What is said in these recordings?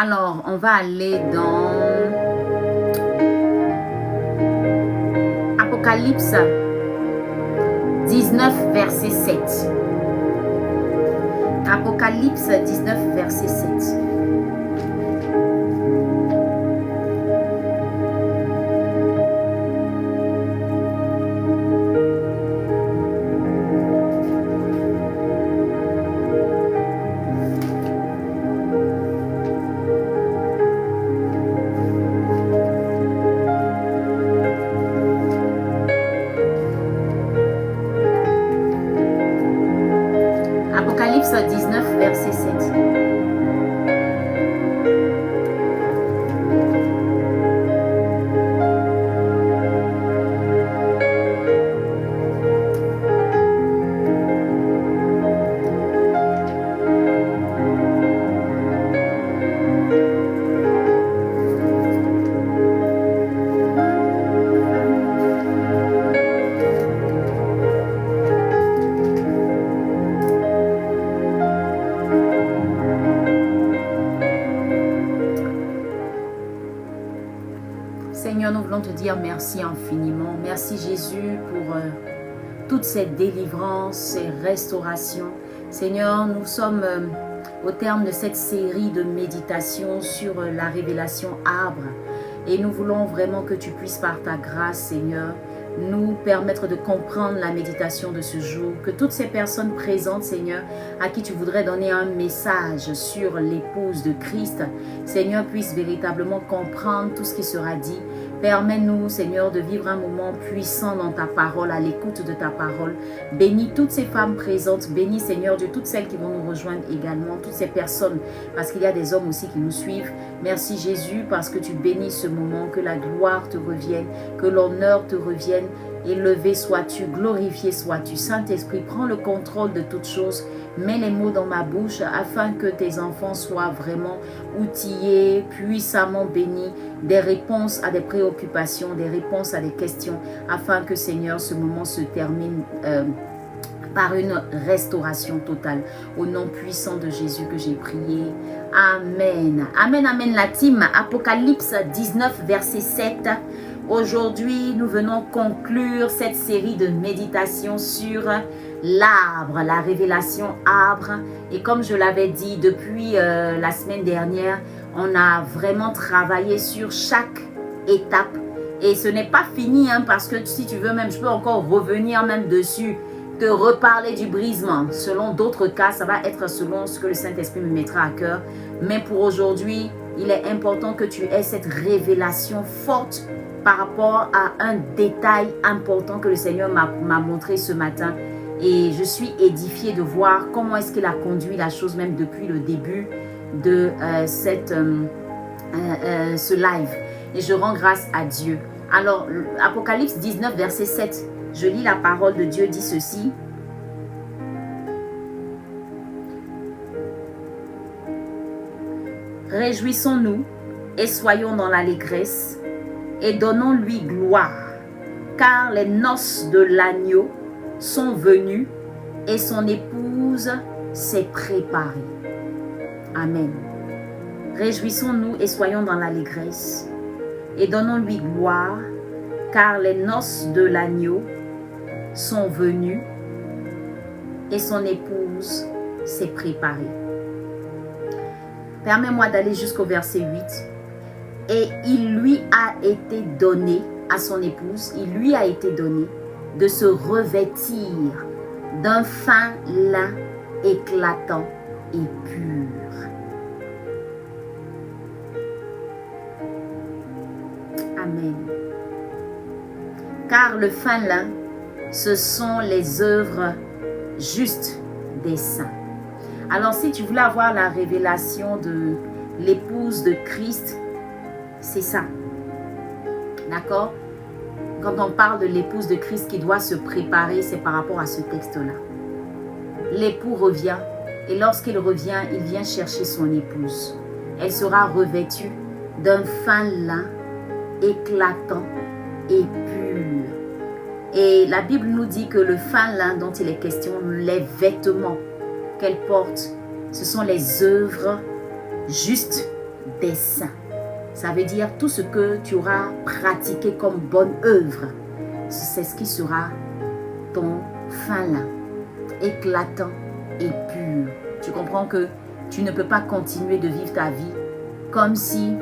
Alors, on va aller dans Apocalypse 19, verset 7. Apocalypse 19, verset 7. Apocalypse 19, verset 7. Seigneur, nous voulons te dire merci infiniment. Merci Jésus pour toutes ces délivrances, ces restaurations. Seigneur, nous sommes au terme de cette série de méditations sur la révélation arbre. Et nous voulons vraiment que tu puisses par ta grâce, Seigneur, nous permettre de comprendre la méditation de ce jour. Que toutes ces personnes présentes, Seigneur, à qui tu voudrais donner un message sur l'épouse de Christ, Seigneur, puissent véritablement comprendre tout ce qui sera dit. Permets-nous, Seigneur, de vivre un moment puissant dans ta parole, à l'écoute de ta parole. Bénis toutes ces femmes présentes. Bénis, Seigneur Dieu, toutes celles qui vont nous rejoindre également, toutes ces personnes, parce qu'il y a des hommes aussi qui nous suivent. Merci Jésus, parce que tu bénis ce moment, que la gloire te revienne, que l'honneur te revienne. Élevé sois-tu, glorifié sois-tu. Saint-Esprit, prends le contrôle de toutes choses. Mets les mots dans ma bouche afin que tes enfants soient vraiment outillés, puissamment bénis, des réponses à des préoccupations, des réponses à des questions, afin que, Seigneur, ce moment se termine par une restauration totale. Au nom puissant de Jésus que j'ai prié. Amen. Amen, amen, la team. Apocalypse 19, verset 7. Aujourd'hui, nous venons conclure cette série de méditations sur l'arbre, la révélation arbre. Et comme je l'avais dit depuis la semaine dernière, on a vraiment travaillé sur chaque étape. Et ce n'est pas fini, hein, parce que si tu veux même, je peux encore revenir même dessus, te reparler du brisement. Selon d'autres cas, ça va être selon ce que le Saint-Esprit me mettra à cœur. Mais pour aujourd'hui, il est important que tu aies cette révélation forte par rapport à un détail important que le Seigneur m'a montré ce matin. Et je suis édifiée de voir comment est-ce qu'il a conduit la chose même depuis le début de ce live. Et je rends grâce à Dieu. Alors, Apocalypse 19, verset 7, je lis la parole de Dieu, dit ceci. Réjouissons-nous et soyons dans l'allégresse et donnons-lui gloire, car les noces de l'agneau sont venues et son épouse s'est préparée. Amen. Réjouissons-nous et soyons dans l'allégresse et donnons-lui gloire, car les noces de l'agneau sont venues et son épouse s'est préparée. Permets-moi d'aller jusqu'au verset 8. Et il lui a été donné, à son épouse, il lui a été donné de se revêtir d'un fin lin éclatant et pur. Amen. Car le fin lin, ce sont les œuvres justes des saints. Alors si tu voulais avoir la révélation de l'épouse de Christ, c'est ça. D'accord? Quand on parle de l'épouse de Christ qui doit se préparer, c'est par rapport à ce texte-là. L'époux revient et lorsqu'il revient, il vient chercher son épouse. Elle sera revêtue d'un fin lin éclatant et pur. Et la Bible nous dit que le fin lin dont il est question, les vêtements qu'elle porte, ce sont les œuvres justes des saints. Ça veut dire tout ce que tu auras pratiqué comme bonne œuvre. C'est ce qui sera ton fin lin, éclatant et pur. Tu comprends que tu ne peux pas continuer de vivre ta vie comme si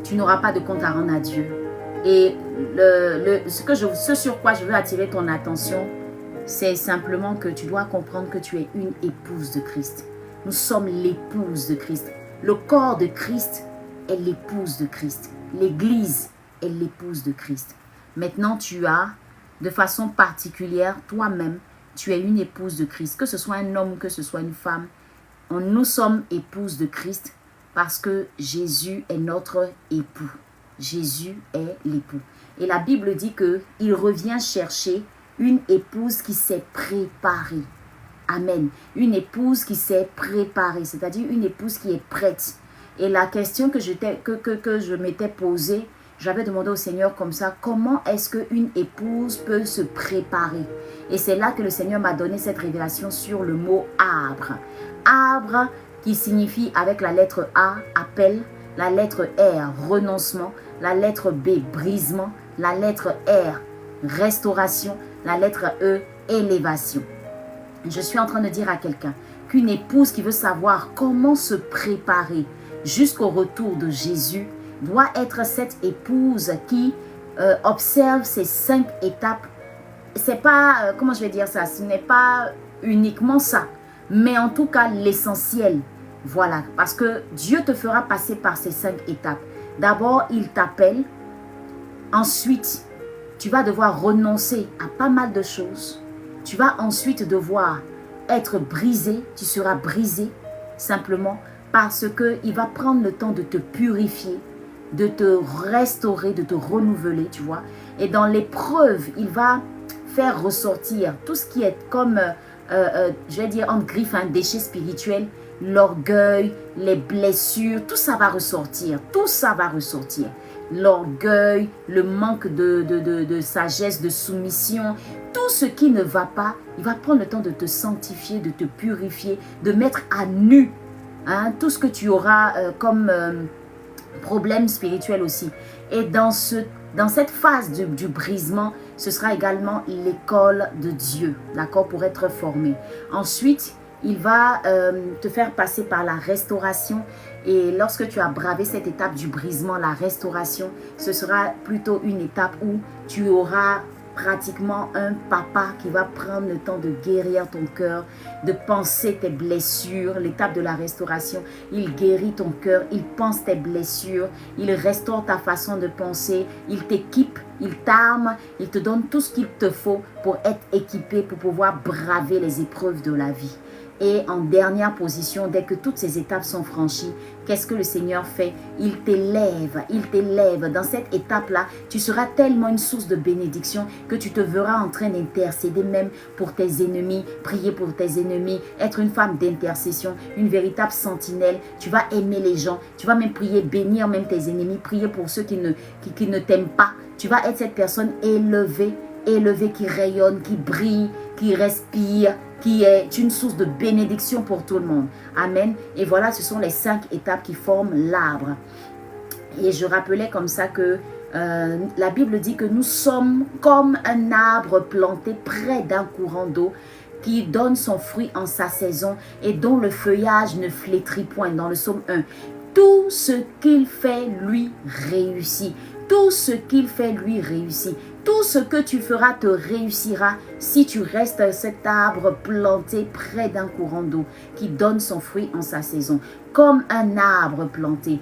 tu n'auras pas de compte à rendre à Dieu. Et ce sur quoi je veux attirer ton attention, c'est simplement que tu dois comprendre que tu es une épouse de Christ. Nous sommes l'épouse de Christ. Le corps de Christ est l'épouse de Christ. L'Église est l'épouse de Christ. Maintenant, tu as, de façon particulière, toi-même, tu es une épouse de Christ. Que ce soit un homme, que ce soit une femme, nous sommes épouses de Christ parce que Jésus est notre époux. Jésus est l'époux. Et la Bible dit qu'il revient chercher une épouse qui s'est préparée. Amen. Une épouse qui s'est préparée, c'est-à-dire une épouse qui est prête. Et la question que je m'étais posée, j'avais demandé au Seigneur comme ça, comment est-ce qu'une épouse peut se préparer? Et c'est là que le Seigneur m'a donné cette révélation sur le mot arbre. Arbre qui signifie avec la lettre A, appel, la lettre R, renoncement, la lettre B, brisement, la lettre R, restauration, la lettre E, élévation. Je suis en train de dire à quelqu'un qu'une épouse qui veut savoir comment se préparer jusqu'au retour de Jésus doit être cette épouse qui observe ces 5 étapes. C'est pas, comment je vais dire ça, ce n'est pas uniquement ça, mais en tout cas l'essentiel. Voilà, parce que Dieu te fera passer par ces 5 étapes. D'abord, il t'appelle. Ensuite, tu vas devoir renoncer à pas mal de choses. Tu vas ensuite devoir être brisé. Tu seras brisé simplement parce qu'il va prendre le temps de te purifier, de te restaurer, de te renouveler, tu vois. Et dans l'épreuve, il va faire ressortir tout ce qui est comme, je vais dire, en griffe, un déchet spirituel. L'orgueil, les blessures, tout ça va ressortir. Tout ça va ressortir. L'orgueil, le manque de sagesse, de soumission, tout ce qui ne va pas, il va prendre le temps de te sanctifier, de te purifier, de mettre à nu tout ce que tu auras comme problème spirituel aussi. Et dans cette phase du brisement, ce sera également l'école de Dieu, d'accord, pour être formé. Ensuite, il va te faire passer par la restauration. Et lorsque tu as bravé cette étape du brisement, la restauration, ce sera plutôt une étape où tu auras pratiquement un papa qui va prendre le temps de guérir ton cœur, de penser tes blessures. L'étape de la restauration, il guérit ton cœur, il pense tes blessures, il restaure ta façon de penser, il t'équipe, il t'arme, il te donne tout ce qu'il te faut pour être équipé, pour pouvoir braver les épreuves de la vie. Et en dernière position, dès que toutes ces étapes sont franchies, qu'est-ce que le Seigneur fait? Il t'élève, il t'élève. Dans cette étape-là, tu seras tellement une source de bénédiction que tu te verras en train d'intercéder même pour tes ennemis, prier pour tes ennemis, être une femme d'intercession, une véritable sentinelle. Tu vas aimer les gens, tu vas même prier, bénir même tes ennemis, prier pour ceux qui ne t'aiment pas. Tu vas être cette personne élevée, qui rayonne, qui brille, qui respire, qui est une source de bénédiction pour tout le monde. Amen. Et voilà, ce sont les 5 étapes qui forment l'arbre. Et je rappelais comme ça que la Bible dit que nous sommes comme un arbre planté près d'un courant d'eau qui donne son fruit en sa saison et dont le feuillage ne flétrit point. Dans le psaume 1, tout ce qu'il fait lui réussit. Tout ce qu'il fait lui réussit. Tout ce que tu feras te réussira si tu restes cet arbre planté près d'un courant d'eau qui donne son fruit en sa saison. Comme un arbre planté,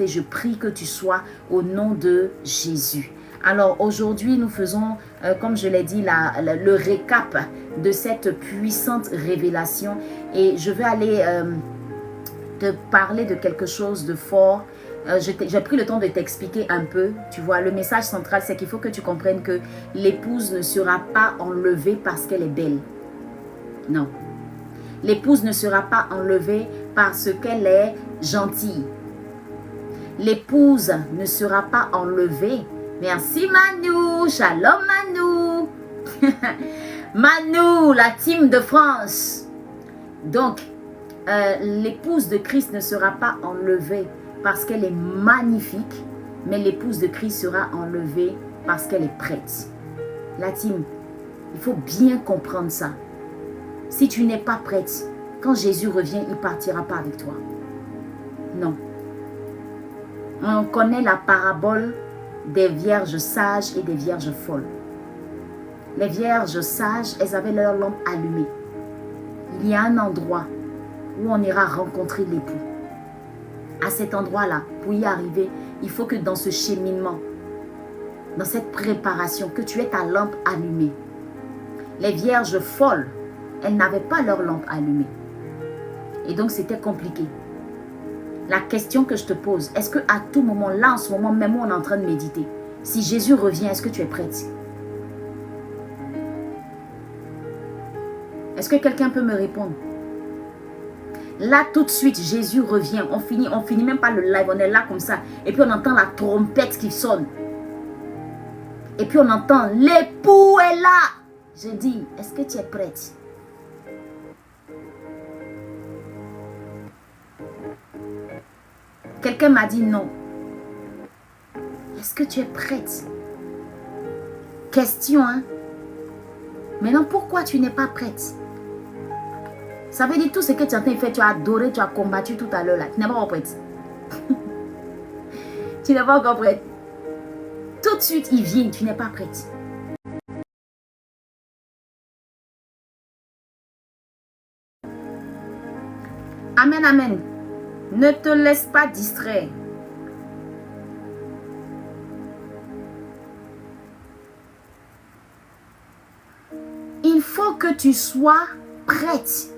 je prie que tu sois au nom de Jésus. Alors aujourd'hui, nous faisons, comme je l'ai dit, le récap de cette puissante révélation. Et je vais aller te parler de quelque chose de fort. J'ai pris le temps de t'expliquer un peu. Tu vois, le message central, c'est qu'il faut que tu comprennes que l'épouse ne sera pas enlevée parce qu'elle est belle. Non. L'épouse ne sera pas enlevée parce qu'elle est gentille. L'épouse ne sera pas enlevée. Merci Manu. Shalom Manu. Manu, la team de France. Donc, l'épouse de Christ ne sera pas enlevée parce qu'elle est magnifique, mais l'épouse de Christ sera enlevée parce qu'elle est prête. La team, il faut bien comprendre ça. Si tu n'es pas prête, quand Jésus revient, il ne partira pas avec toi. Non. On connaît la parabole des vierges sages et des vierges folles. Les vierges sages, elles avaient leur lampe allumée. Il y a un endroit où on ira rencontrer l'époux. À cet endroit-là, pour y arriver, il faut que dans ce cheminement, dans cette préparation, que tu aies ta lampe allumée. Les vierges folles, elles n'avaient pas leur lampe allumée. Et donc, c'était compliqué. La question que je te pose, est-ce qu'à tout moment, là, en ce moment, même où on est en train de méditer, si Jésus revient, est-ce que tu es prête? Est-ce que quelqu'un peut me répondre? Là, tout de suite, Jésus revient. On finit même pas le live, on est là comme ça. Et puis, on entend la trompette qui sonne. Et puis, on entend, l'époux est là. Je dis, est-ce que tu es prête? Quelqu'un m'a dit non. Est-ce que tu es prête? Question, hein? Maintenant, pourquoi tu n'es pas prête? Ça veut dire tout ce que tu as fait, tu as adoré, tu as combattu tout à l'heure là. Tu n'es pas encore prête. Tu n'es pas encore prête. Tout de suite, il vient, tu n'es pas prête. Amen, amen. Ne te laisse pas distraire. Il faut que tu sois prête.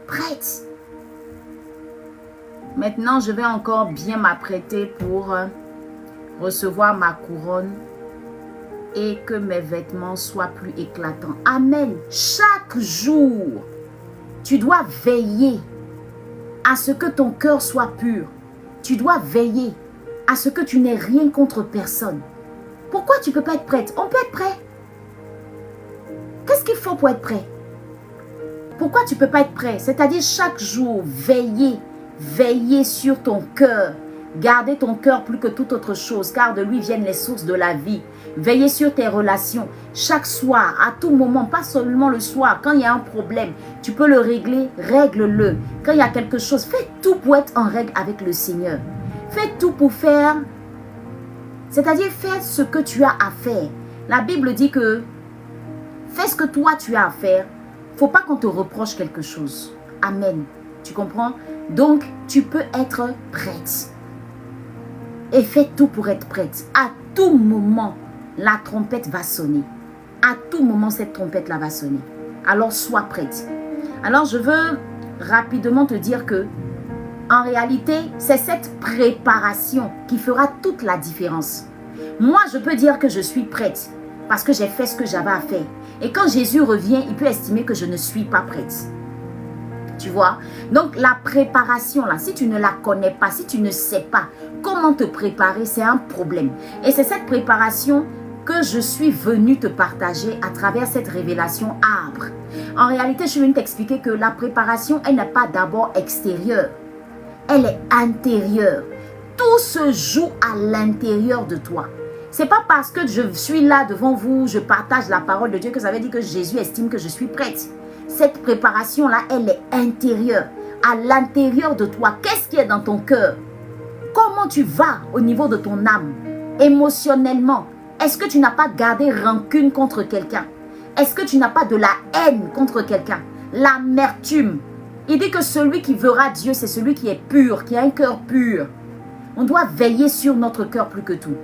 Prête. Maintenant, je vais encore bien m'apprêter pour recevoir ma couronne et que mes vêtements soient plus éclatants. Amen. Chaque jour, tu dois veiller à ce que ton cœur soit pur. Tu dois veiller à ce que tu n'aies rien contre personne. Pourquoi tu ne peux pas être prête? On peut être prêt. Qu'est-ce qu'il faut pour être prêt? Pourquoi tu ne peux pas être prêt? C'est-à-dire chaque jour, veiller sur ton cœur. Gardez ton cœur plus que toute autre chose, car de lui viennent les sources de la vie. Veillez sur tes relations. Chaque soir, à tout moment, pas seulement le soir. Quand il y a un problème, tu peux le régler, règle-le. Quand il y a quelque chose, fais tout pour être en règle avec le Seigneur. Fais tout pour faire, c'est-à-dire fais ce que tu as à faire. La Bible dit que fais ce que toi tu as à faire. Il ne faut pas qu'on te reproche quelque chose. Amen. Tu comprends? Donc, tu peux être prête. Et fais tout pour être prête. À tout moment, la trompette va sonner. À tout moment, cette trompette-là va sonner. Alors, sois prête. Alors, je veux rapidement te dire que, en réalité, c'est cette préparation qui fera toute la différence. Moi, je peux dire que je suis prête parce que j'ai fait ce que j'avais à faire. Et quand Jésus revient, il peut estimer que je ne suis pas prête. Tu vois? Donc, la préparation, là, si tu ne la connais pas, si tu ne sais pas comment te préparer, c'est un problème. Et c'est cette préparation que je suis venue te partager à travers cette révélation arbre. En réalité, je suis venue t'expliquer que la préparation, elle n'est pas d'abord extérieure. Elle est intérieure. Tout se joue à l'intérieur de toi. Ce n'est pas parce que je suis là devant vous, je partage la parole de Dieu que ça veut dire que Jésus estime que je suis prête. Cette préparation-là, elle est intérieure, à l'intérieur de toi. Qu'est-ce qui est dans ton cœur? Comment tu vas au niveau de ton âme, émotionnellement? Est-ce que tu n'as pas gardé rancune contre quelqu'un? Est-ce que tu n'as pas de la haine contre quelqu'un? L'amertume. Il dit que celui qui verra Dieu, c'est celui qui est pur, qui a un cœur pur. On doit veiller sur notre cœur plus que tout.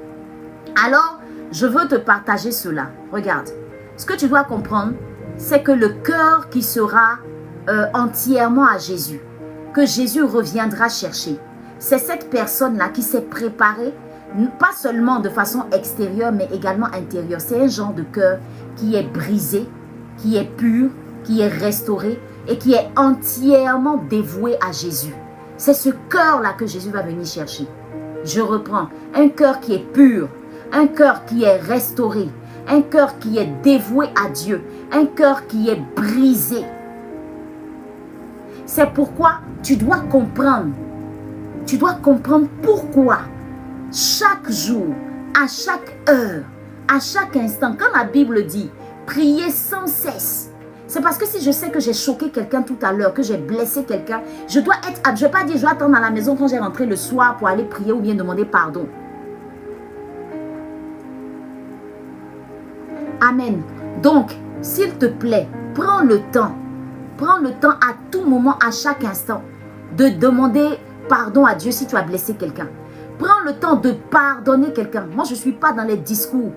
Alors, je veux te partager cela. Regarde, ce que tu dois comprendre, c'est que le cœur qui sera entièrement à Jésus, que Jésus reviendra chercher, c'est cette personne-là qui s'est préparée, pas seulement de façon extérieure, mais également intérieure. C'est un genre de cœur qui est brisé, qui est pur, qui est restauré et qui est entièrement dévoué à Jésus. C'est ce cœur-là que Jésus va venir chercher. Je reprends, un cœur qui est pur, un cœur qui est restauré, un cœur qui est dévoué à Dieu, un cœur qui est brisé. C'est pourquoi tu dois comprendre. Tu dois comprendre pourquoi chaque jour, à chaque heure, à chaque instant, quand la Bible dit prier sans cesse, c'est parce que si je sais que j'ai choqué quelqu'un tout à l'heure, que j'ai blessé quelqu'un, je dois être, je ne vais pas dire je dois attendre à la maison quand j'ai rentré le soir pour aller prier ou bien demander pardon. Amen. Donc, s'il te plaît, prends le temps à tout moment, à chaque instant, de demander pardon à Dieu si tu as blessé quelqu'un. Prends le temps de pardonner quelqu'un. Moi, je ne suis pas dans les discours.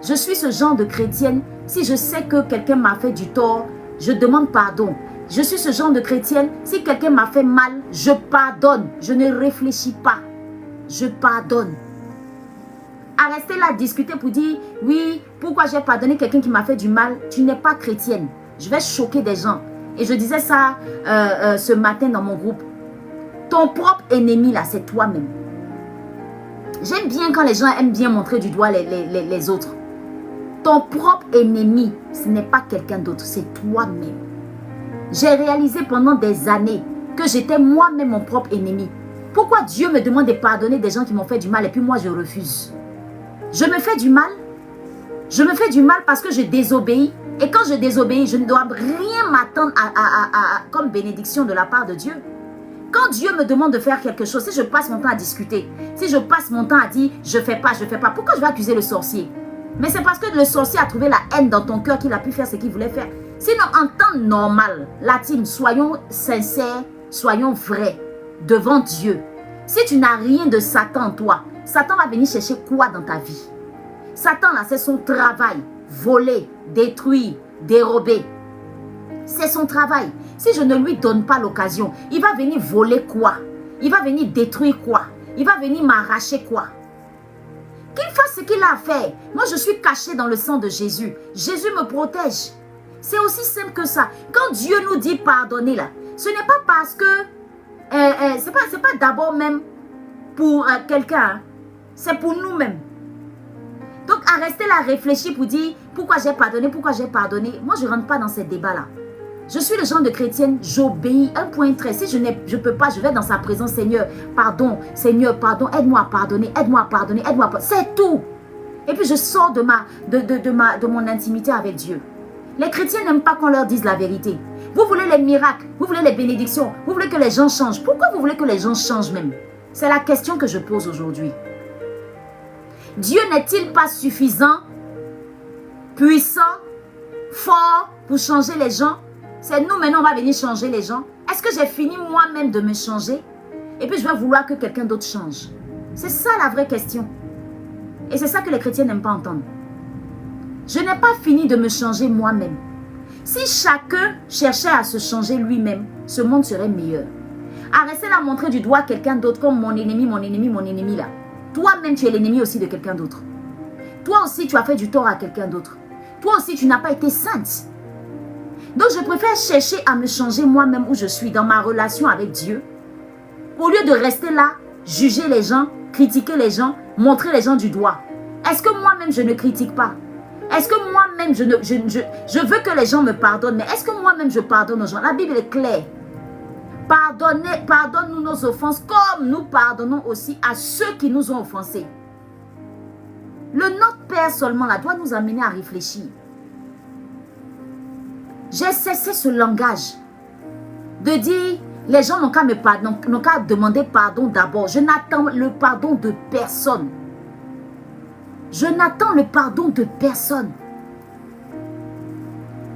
Je suis ce genre de chrétienne. Si je sais que quelqu'un m'a fait du tort, je demande pardon. Je suis ce genre de chrétienne. Si quelqu'un m'a fait mal, je pardonne. Je ne réfléchis pas. Je pardonne. À rester là, discuter pour dire, oui, pourquoi j'ai pardonné quelqu'un qui m'a fait du mal, tu n'es pas chrétienne. Je vais choquer des gens. Et je disais ça ce matin dans mon groupe. Ton propre ennemi, là, c'est toi-même. J'aime bien quand les gens aiment bien montrer du doigt les autres. Ton propre ennemi, ce n'est pas quelqu'un d'autre, c'est toi-même. J'ai réalisé pendant des années que j'étais moi-même mon propre ennemi. Pourquoi Dieu me demande de pardonner des gens qui m'ont fait du mal et puis moi je refuse? Je me fais du mal. Je me fais du mal parce que je désobéis. Et quand je désobéis, je ne dois rien m'attendre comme bénédiction de la part de Dieu. Quand Dieu me demande de faire quelque chose, si je passe mon temps à discuter, si je passe mon temps à dire je fais pas, pourquoi je vais accuser le sorcier? Mais c'est parce que le sorcier a trouvé la haine dans ton cœur qu'il a pu faire ce qu'il voulait faire. Sinon, en temps normal, la team, soyons sincères, soyons vrais devant Dieu. Si tu n'as rien de Satan en toi, Satan va venir chercher quoi dans ta vie? Satan, là, c'est son travail. Voler, détruire, dérober. C'est son travail. Si je ne lui donne pas l'occasion, il va venir voler quoi? Il va venir détruire quoi? Il va venir m'arracher quoi? Qu'il fasse ce qu'il a à faire. Moi, je suis caché dans le sang de Jésus. Jésus me protège. C'est aussi simple que ça. Quand Dieu nous dit pardonner, là, ce n'est pas parce que... c'est pas d'abord même pour quelqu'un. Hein. C'est pour nous-mêmes. Donc, à rester là, réfléchir pour dire pourquoi j'ai pardonné, pourquoi j'ai pardonné. Moi, je ne rentre pas dans ces débats-là. Je suis le genre de chrétienne, j'obéis, un point très. Si je ne peux pas, je vais dans sa présence, Seigneur, pardon, aide-moi à pardonner, aide-moi à pardonner, aide-moi à pardonner. C'est tout. Et puis, je sors de mon intimité avec Dieu. Les chrétiens n'aiment pas qu'on leur dise la vérité. Vous voulez les miracles, vous voulez les bénédictions, vous voulez que les gens changent. Pourquoi vous voulez que les gens changent même? C'est la question que je pose aujourd'hui. Dieu n'est-il pas suffisant, puissant, fort pour changer les gens? C'est nous maintenant, on va venir changer les gens. Est-ce que j'ai fini moi-même de me changer? Et puis je vais vouloir que quelqu'un d'autre change. C'est ça la vraie question. Et c'est ça que les chrétiens n'aiment pas entendre. Je n'ai pas fini de me changer moi-même. Si chacun cherchait à se changer lui-même, ce monde serait meilleur. À rester là, montrer du doigt quelqu'un d'autre comme mon ennemi là. Toi-même, tu es l'ennemi aussi de quelqu'un d'autre. Toi aussi, tu as fait du tort à quelqu'un d'autre. Toi aussi, tu n'as pas été sainte. Donc, je préfère chercher à me changer moi-même où je suis, dans ma relation avec Dieu. Au lieu de rester là, juger les gens, critiquer les gens, montrer les gens du doigt. Est-ce que moi-même, je ne critique pas? Est-ce que moi-même, je veux que les gens me pardonnent, mais est-ce que moi-même, je pardonne aux gens? La Bible est claire. Pardonne-nous nos offenses comme nous pardonnons aussi à ceux qui nous ont offensés. Le Notre Père seulement là doit nous amener à réfléchir. J'ai cessé ce langage de dire les gens n'ont qu'à me pardonner, n'ont qu'à demander pardon d'abord. Je n'attends le pardon de personne. Je n'attends le pardon de personne.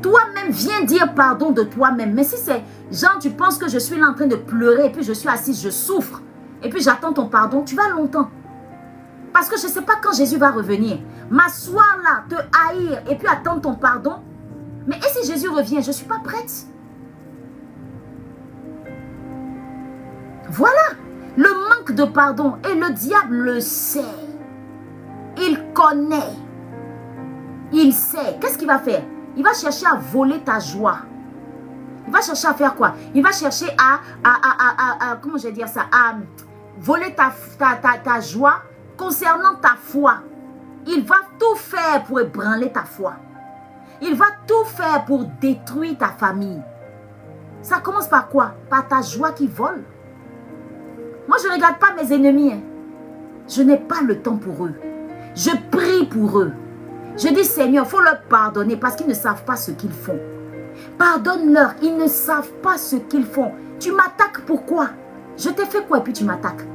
Toi-même, viens dire pardon de toi-même. Mais si c'est, genre, tu penses que je suis là en train de pleurer et puis je suis assise, je souffre, et puis j'attends ton pardon, tu vas longtemps. Parce que je ne sais pas quand Jésus va revenir. M'asseoir là, te haïr et puis attendre ton pardon. Mais et si Jésus revient, je ne suis pas prête. Voilà, le manque de pardon. Et le diable le sait. Il connaît. Il sait. Qu'est-ce qu'il va faire? Il va chercher à voler ta joie. Il va chercher à faire quoi? Il va chercher comment je vais dire ça? À voler ta joie concernant ta foi. Il va tout faire pour ébranler ta foi. Il va tout faire pour détruire ta famille. Ça commence par quoi? Par ta joie qui vole. Moi, je ne regarde pas mes ennemis. Hein. Je n'ai pas le temps pour eux. Je prie pour eux. Je dis, Seigneur, il faut leur pardonner parce qu'ils ne savent pas ce qu'ils font. Pardonne-leur, ils ne savent pas ce qu'ils font. Tu m'attaques pourquoi? Je t'ai fait quoi et puis tu m'attaques?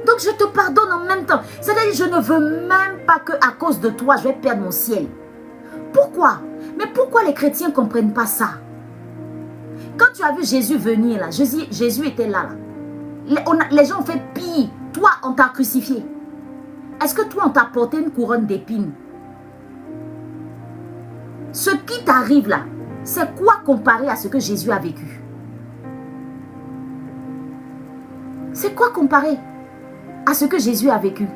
Donc je te pardonne en même temps. C'est-à-dire, je ne veux même pas qu'à cause de toi, je vais perdre mon ciel. Pourquoi? Mais pourquoi les chrétiens ne comprennent pas ça? Quand tu as vu Jésus venir, là, Jésus était là. Les gens ont fait pire. Toi, on t'a crucifié. Est-ce que toi, on t'a porté une couronne d'épines? Ce qui t'arrive là, c'est quoi comparé à ce que Jésus a vécu? C'est quoi comparé à ce que Jésus a vécu?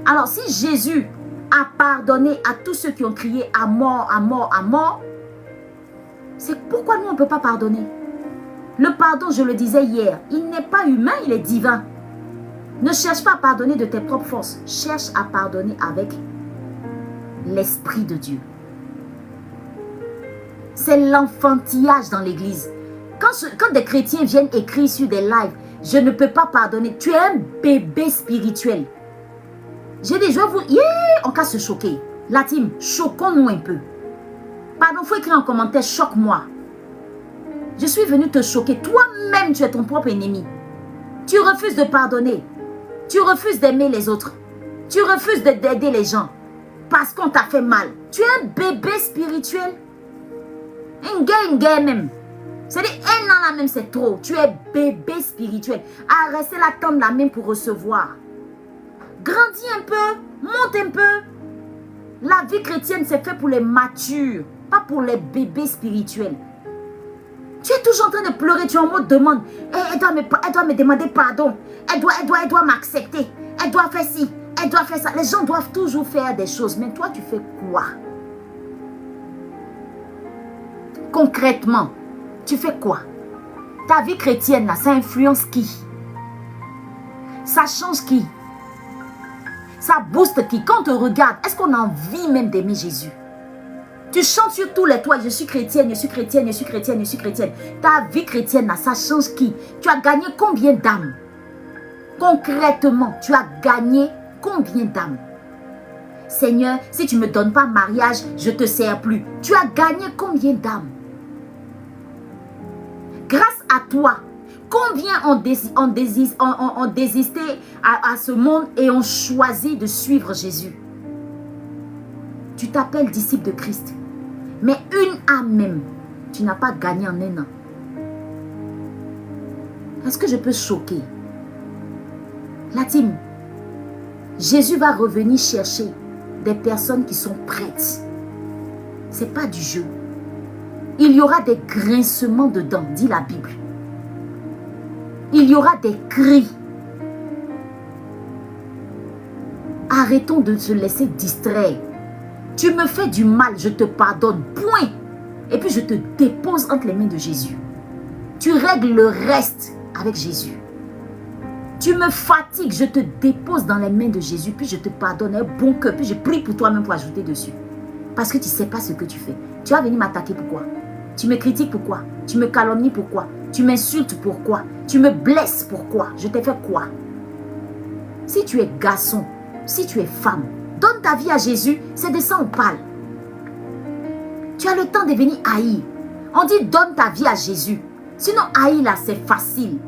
Alors, si Jésus a pardonné à tous ceux qui ont crié à mort, à mort, à mort, c'est pourquoi nous, on ne peut pas pardonner? Le pardon, je le disais hier, il n'est pas humain, il est divin. Ne cherche pas à pardonner de tes propres forces. Cherche à pardonner avec l'Esprit de Dieu. C'est l'enfantillage dans l'église. Quand des chrétiens viennent écrire sur des lives, je ne peux pas pardonner. Tu es un bébé spirituel. J'ai dit, je vais vous... Yeah, on va se choquer. La team, choquons-nous un peu. Pardon, il faut écrire en commentaire, choque-moi. Je suis venu te choquer. Toi-même, tu es ton propre ennemi. Tu refuses de pardonner. Tu refuses d'aimer les autres. Tu refuses d'aider les gens. Parce qu'on t'a fait mal. Tu es un bébé spirituel. Un gars même. C'est-à-dire, un an là même, c'est trop. Tu es bébé spirituel. À rester là, tendre la main pour recevoir. Grandis un peu. Monte un peu. La vie chrétienne, c'est fait pour les matures. Pas pour les bébés spirituels. Tu es toujours en train de pleurer, tu es en mode demande. Elle doit me demander pardon. Elle doit m'accepter. Elle doit faire ci, elle doit faire ça. Les gens doivent toujours faire des choses. Mais toi, tu fais quoi? Concrètement, tu fais quoi? Ta vie chrétienne, là, ça influence qui? Ça change qui? Ça booste qui? Quand on te regarde, est-ce qu'on a envie même d'aimer Jésus? Tu chantes sur tous les toits, je suis chrétienne, je suis chrétienne, je suis chrétienne, je suis chrétienne. Ta vie chrétienne, là, ça change qui? Tu as gagné combien d'âmes? Concrètement, tu as gagné combien d'âmes? Seigneur, si tu ne me donnes pas mariage, je ne te sers plus. Tu as gagné combien d'âmes? Grâce à toi, combien ont désisté à ce monde et ont choisi de suivre Jésus? Tu t'appelles disciple de Christ. Mais une âme même, tu n'as pas gagné en un an. Est-ce que je peux choquer? La team, Jésus va revenir chercher des personnes qui sont prêtes. Ce n'est pas du jeu. Il y aura des grincements dedans, dit la Bible. Il y aura des cris. Arrêtons de se laisser distraire. Tu me fais du mal, je te pardonne, point. Et puis je te dépose entre les mains de Jésus. Tu règles le reste avec Jésus. Tu me fatigues, je te dépose dans les mains de Jésus, puis je te pardonne un bon cœur, puis je prie pour toi-même pour ajouter dessus. Parce que tu ne sais pas ce que tu fais. Tu vas venir m'attaquer pourquoi? Tu me critiques pourquoi? Tu me calomnies pourquoi? Tu m'insultes pourquoi? Tu me blesses pourquoi? Je t'ai fait quoi? Si tu es garçon, si tu es femme, donne ta vie à Jésus, c'est de ça on parle. Tu as le temps de venir haïr. On dit donne ta vie à Jésus. Sinon haïr là c'est facile.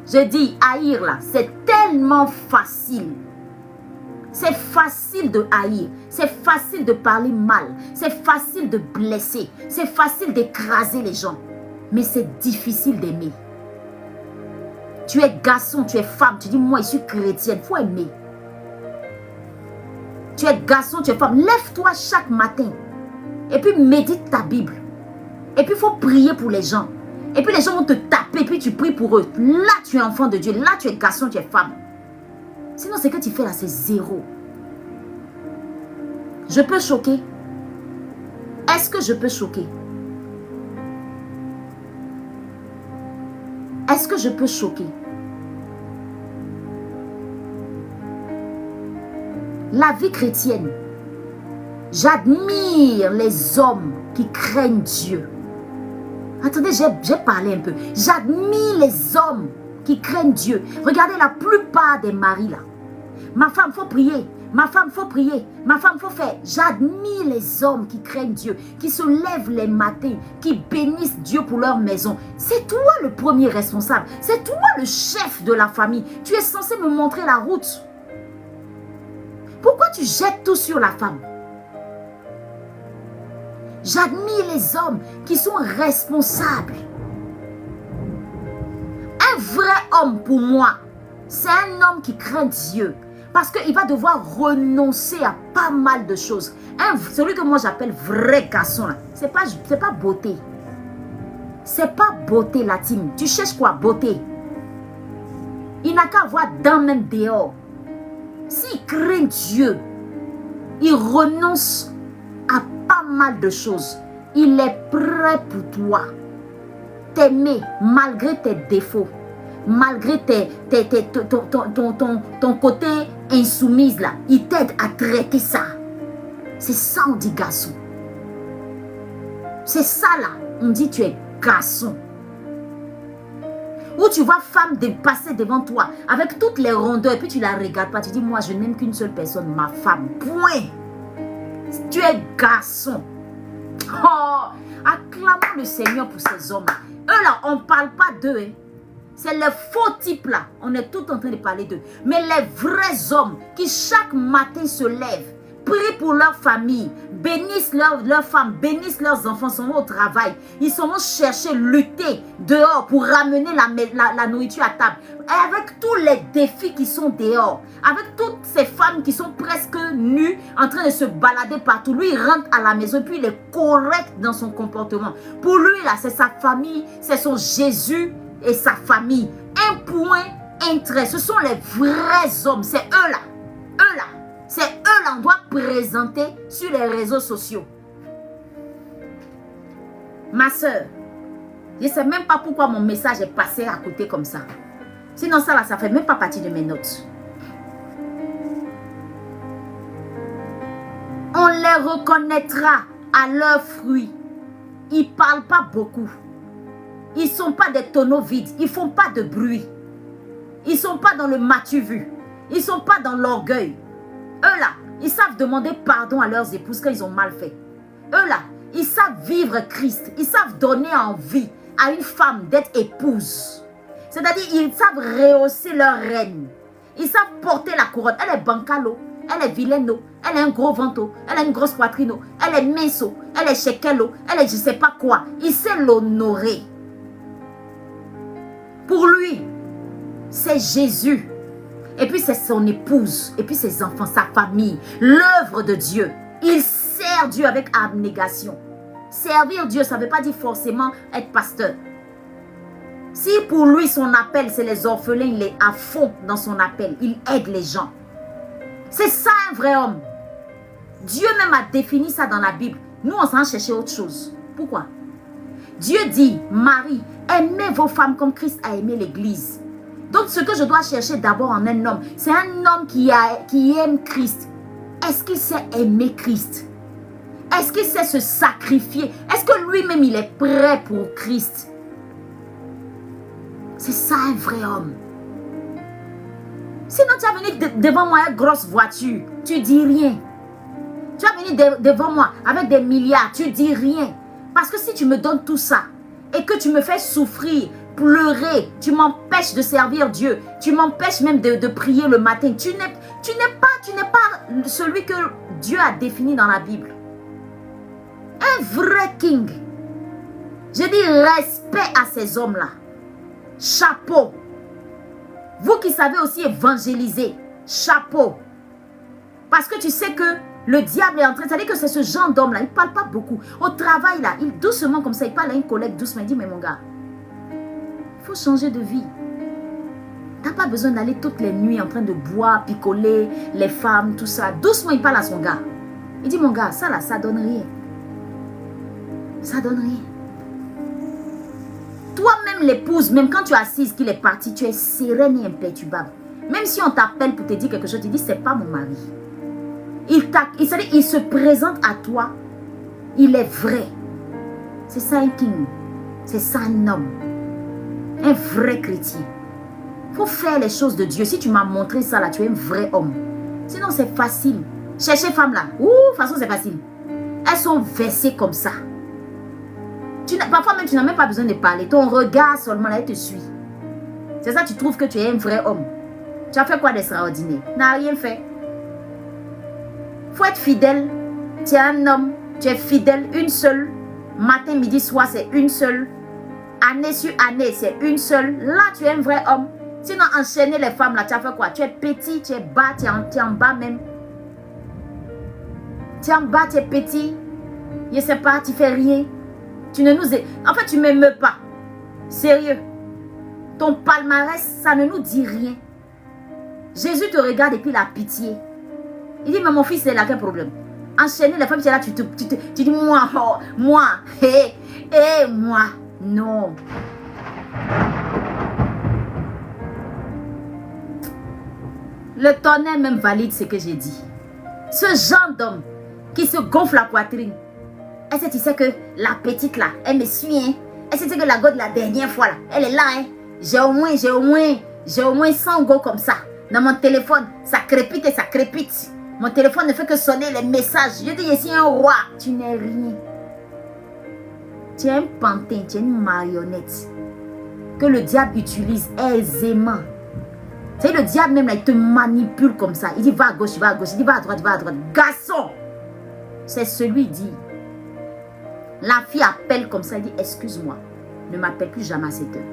Je dis haïr là c'est tellement facile. C'est facile de haïr. C'est facile de parler mal. C'est facile de blesser. C'est facile d'écraser les gens. Mais c'est difficile d'aimer. Tu es garçon, tu es femme. Tu dis moi je suis chrétienne. Il faut aimer. Tu es garçon, tu es femme. Lève-toi chaque matin. Et puis médite ta Bible. Et puis il faut prier pour les gens. Et puis les gens vont te taper. Et puis tu pries pour eux. Là tu es enfant de Dieu. Là tu es garçon, tu es femme. Sinon ce que tu fais là c'est zéro. Je peux choquer? Est-ce que je peux choquer? Est-ce que je peux choquer? La vie chrétienne, j'admire les hommes qui craignent Dieu. Attendez, j'ai parlé un peu. J'admire les hommes qui craignent Dieu. Regardez la plupart des maris là. Ma femme, faut prier. Ma femme, faut prier. Ma femme, faut faire. J'admire les hommes qui craignent Dieu, qui se lèvent les matins, qui bénissent Dieu pour leur maison. C'est toi le premier responsable. C'est toi le chef de la famille. Tu es censé me montrer la route. Pourquoi tu jettes tout sur la femme? J'admire les hommes qui sont responsables. Un vrai homme pour moi, c'est un homme qui craint Dieu. Parce qu'il va devoir renoncer à pas mal de choses. Celui que moi j'appelle vrai garçon, c'est pas beauté. C'est pas beauté latine. Tu cherches quoi? Beauté. Il n'a qu'à avoir dans même dehors. S'il craint Dieu, il renonce à pas mal de choses. Il est prêt pour toi. T'aimer malgré tes défauts. Malgré ton côté insoumise là, il t'aide à traiter ça. C'est ça on dit garçon. C'est ça là, on dit tu es garçon. Ou tu vois femme passer devant toi avec toutes les rondeurs et puis tu la regardes pas, tu dis moi je n'aime qu'une seule personne, ma femme, point. Tu es garçon. Oh, acclamons le Seigneur pour ces hommes. Eux là, on ne parle pas d'eux, hein. C'est les faux types là, on est tout en train de parler d'eux. Mais les vrais hommes qui chaque matin se lèvent, prient pour leur famille, bénissent leurs femmes, bénissent leurs enfants, sont au travail. Ils sont chercher, lutter dehors pour ramener la nourriture à table. Et avec tous les défis qui sont dehors, avec toutes ces femmes qui sont presque nues, en train de se balader partout, lui il rentre à la maison et puis il est correct dans son comportement. Pour lui là, c'est sa famille, c'est son Jésus et sa famille. Un point, un trait. Ce sont les vrais hommes. C'est eux là. Eux là. C'est eux là. On doit présenter sur les réseaux sociaux. Ma soeur, je ne sais même pas pourquoi mon message est passé à côté comme ça. Sinon ça là, ça ne fait même pas partie de mes notes. On les reconnaîtra à leurs fruits. Ils ne parlent pas beaucoup. Ils ne sont pas des tonneaux vides. Ils ne font pas de bruit. Ils ne sont pas dans le matu vu. Ils ne sont pas dans l'orgueil. Eux là, ils savent demander pardon à leurs épouses quand ils ont mal fait. Eux là, ils savent vivre Christ. Ils savent donner envie à une femme d'être épouse. C'est-à-dire, ils savent rehausser leur reine. Ils savent porter la couronne. Elle est bancalo. Elle est vilaine. Elle a un gros ventre. Elle a une grosse poitrine. Elle est mince. Elle est shekelo. Elle est je ne sais pas quoi. Il sait l'honorer. Pour lui, c'est Jésus. Et puis c'est son épouse. Et puis ses enfants, sa famille. L'œuvre de Dieu. Il sert Dieu avec abnégation. Servir Dieu, ça ne veut pas dire forcément être pasteur. Si pour lui, son appel, c'est les orphelins, il est à fond dans son appel. Il aide les gens. C'est ça un vrai homme. Dieu même a défini ça dans la Bible. Nous, on s'en chercher autre chose. Pourquoi? Dieu dit, Marie, aimez vos femmes comme Christ a aimé l'église. Donc, ce que je dois chercher d'abord en un homme, c'est un homme qui aime Christ. Est-ce qu'il sait aimer Christ? Est-ce qu'il sait se sacrifier? Est-ce que lui-même, il est prêt pour Christ? C'est ça un vrai homme. Sinon, tu vas venir devant moi avec une grosse voiture, tu dis rien. Tu vas venir devant moi avec des milliards, tu dis rien. Parce que si tu me donnes tout ça et que tu me fais souffrir, pleurer, tu m'empêches de servir Dieu, tu m'empêches même de prier le matin, tu n'es pas celui que Dieu a défini dans la Bible. Un vrai king. Je dis respect à ces hommes-là. Chapeau. Vous qui savez aussi évangéliser, chapeau. Parce que tu sais que le diable est en train, c'est-à-dire que c'est ce genre d'homme-là, il ne parle pas beaucoup. Au travail, là, il doucement comme ça, il parle à une collègue doucement, il dit, mais mon gars, il faut changer de vie. Tu n'as pas besoin d'aller toutes les nuits en train de boire, picoler, les femmes, tout ça. Doucement, il parle à son gars. Il dit, mon gars, ça là, ça donne rien. Ça donne rien. Toi-même l'épouse, même quand tu es assise qu'il est parti, tu es sereine et imperturbable. Même si on t'appelle pour te dire quelque chose, tu dis, c'est pas mon mari. Il se présente à toi. Il est vrai. C'est ça un king. C'est ça un homme. Un vrai chrétien. Il faut faire les choses de Dieu. Si tu m'as montré ça là, tu es un vrai homme. Sinon c'est facile. Chercher femme là. Ouh, de toute façon c'est facile. Elles sont versées comme ça. Parfois même tu n'as même pas besoin de parler. Ton regard seulement là, elle te suit. C'est ça, tu trouves que tu es un vrai homme. Tu as fait quoi d'extraordinaire? Tu n'as rien fait. Il faut être fidèle. Tu es un homme. Tu es fidèle. Une seule. Matin, midi, soir, c'est une seule. Année sur année, c'est une seule. Là, tu es un vrai homme. Sinon, enchaîner les femmes là, tu as fait quoi? Tu es petit, tu es bas, tu es en bas même. Tu es en bas, tu es petit. Je ne sais pas, tu fais rien. Tu ne nous... En fait, tu ne m'aimes pas. Sérieux. Ton palmarès, ça ne nous dit rien. Jésus te regarde et puis il a pitié. Il dit, mais mon fils, c'est là, quel problème? Enchaîner les femmes, tu es là, tu dis, moi, oh, moi, moi. Non. Le tonnerre même valide ce que j'ai dit. Ce genre d'homme qui se gonfle la poitrine. Est-ce que tu sais que la petite là, elle me suit, hein? Est-ce que tu sais que la go de la dernière fois là, elle est là, hein? J'ai au moins 100 go comme ça. Dans mon téléphone, ça crépite et ça crépite. Mon téléphone ne fait que sonner les messages. Je dis, je suis un roi. Tu n'es rien. Tu es un pantin, tu es une marionnette que le diable utilise aisément. Tu sais, le diable même là, il te manipule comme ça. Il dit, va à gauche, va à gauche. Il dit, va à droite, va à droite. Garçon, c'est celui qui dit. La fille appelle comme ça, elle dit, excuse-moi, ne m'appelle plus jamais à cette heure.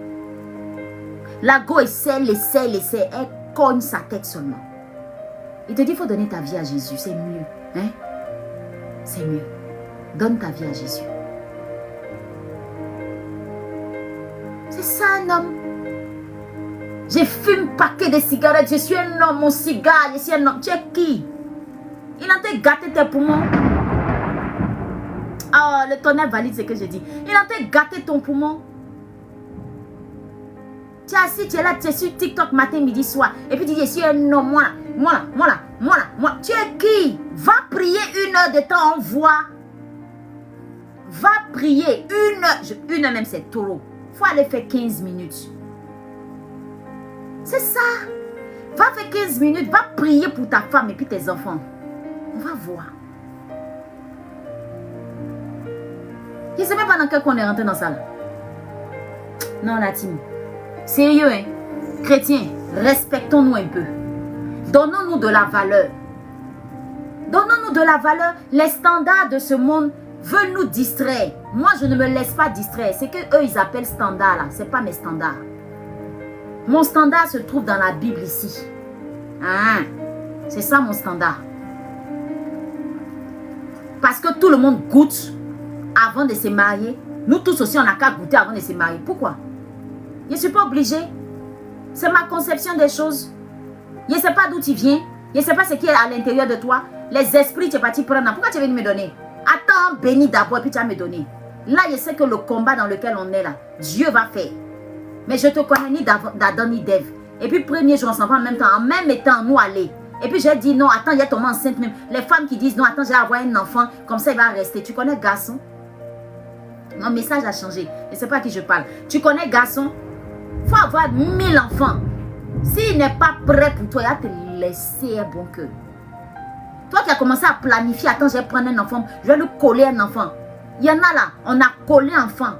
La go essaie, elle cogne sa tête seulement. Il te dit, il faut donner ta vie à Jésus, c'est mieux. Hein? C'est mieux. Donne ta vie à Jésus. C'est ça un homme. J'ai fumé un paquet de cigarettes, je suis un homme, mon cigare, je suis un homme. Tu es qui? Il a été gâté tes poumons. Oh, le tonnerre valide ce que je dis. Il a été gâté ton poumon. Tu es assis, tu es là, tu es sur TikTok matin, midi, soir. Et puis tu dis, je suis un homme, moi. Tu es qui? Va prier 1 heure de temps, on voit. Va prier 1 heure. 1 heure même, c'est trop. Il faut aller faire 15 minutes. C'est ça. Va faire 15 minutes, va prier pour ta femme et puis tes enfants. On va voir. Je ne sais même pas dans quel coin on est rentré dans ça. Là. Non, la team. Sérieux, hein? Chrétiens, respectons-nous un peu. Donnons-nous de la valeur. Donnons-nous de la valeur. Les standards de ce monde veulent nous distraire. Moi, je ne me laisse pas distraire. C'est que eux, ils appellent standard là. Ce n'est pas mes standards. Mon standard se trouve dans la Bible ici. Ah, c'est ça mon standard. Parce que tout le monde goûte avant de se marier. Nous tous aussi, on n'a qu'à goûter avant de se marier. Pourquoi? Je ne suis pas obligée. C'est ma conception des choses. Je ne sais pas d'où tu viens. Je ne sais pas ce qui est à l'intérieur de toi. Les esprits, tu es parti prendre. Pourquoi tu es venu me donner? Attends, bénis d'abord, puis tu vas me donner. Là, je sais que le combat dans lequel on est là, Dieu va faire. Mais je te connais ni d'Adam ni d'Ève. Et puis, premier jour, on s'en va en même temps. En même temps, nous aller. Et puis, j'ai dit non, attends, il y a tombé enceinte même. Les femmes qui disent non, attends, j'ai avoir un enfant. Comme ça, il va rester. Tu connais garçon? Mon message a changé. Je ne sais pas à qui je parle. Tu connais garçon? Il faut avoir 1000 enfants. S'il n'est pas prêt pour toi, il va te laisser un bon cœur. Toi qui as commencé à planifier, attends, je vais prendre un enfant, je vais lui coller un enfant. Il y en a là, on a collé un enfant.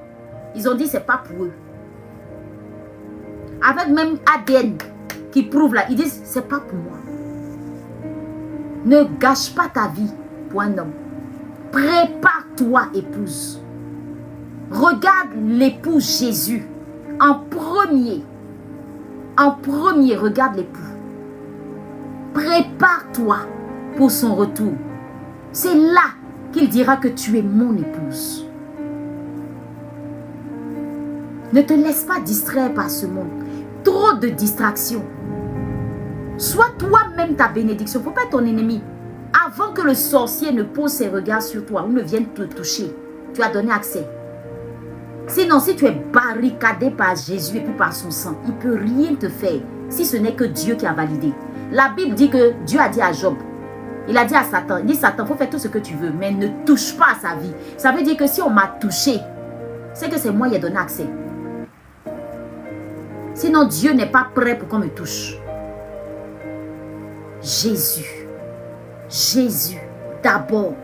Ils ont dit c'est pas pour eux. Avec même ADN qui prouve là, ils disent c'est pas pour moi. Ne gâche pas ta vie pour un homme. Prépare-toi, épouse. Regarde l'épouse Jésus. En premier, regarde l'époux. Prépare-toi pour son retour. C'est là qu'il dira que tu es mon épouse. Ne te laisse pas distraire par ce monde. Trop de distractions. Sois toi-même ta bénédiction. Il ne faut pas être ton ennemi. Avant que le sorcier ne pose ses regards sur toi ou ne vienne te toucher, tu as donné accès. Sinon, si tu es barricadé par Jésus et puis par son sang, il ne peut rien te faire si ce n'est que Dieu qui a validé. La Bible dit que Dieu a dit à Job, il a dit à Satan, il dit Satan, il faut faire tout ce que tu veux, mais ne touche pas à sa vie. Ça veut dire que si on m'a touché, c'est que c'est moi qui ai donné accès. Sinon, Dieu n'est pas prêt pour qu'on me touche. Jésus. Jésus, d'abord.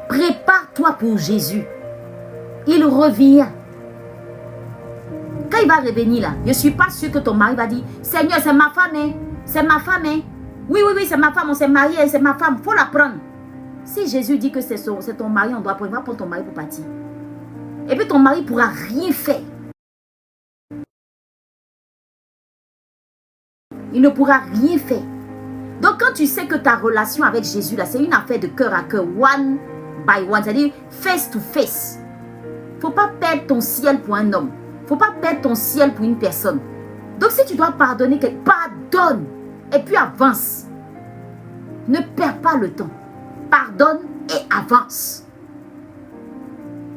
Prépare-toi pour Jésus. Il revient. Quand il va revenir là, je ne suis pas sûre que ton mari va dire, Seigneur, c'est ma femme, hein? C'est ma femme. Hein? Oui, c'est ma femme, on s'est marié, c'est ma femme, il faut la prendre. Si Jésus dit que c'est ton mari, on doit prendre, va prendre ton mari pour partir. Et puis ton mari ne pourra rien faire. Il ne pourra rien faire. Donc quand tu sais que ta relation avec Jésus là, c'est une affaire de cœur à cœur, one by one, c'est-à-dire face to face. Il ne faut pas perdre ton ciel pour un homme. Il ne faut pas perdre ton ciel pour une personne. Donc si tu dois pardonner, pardonne et puis avance. Ne perds pas le temps. Pardonne et avance.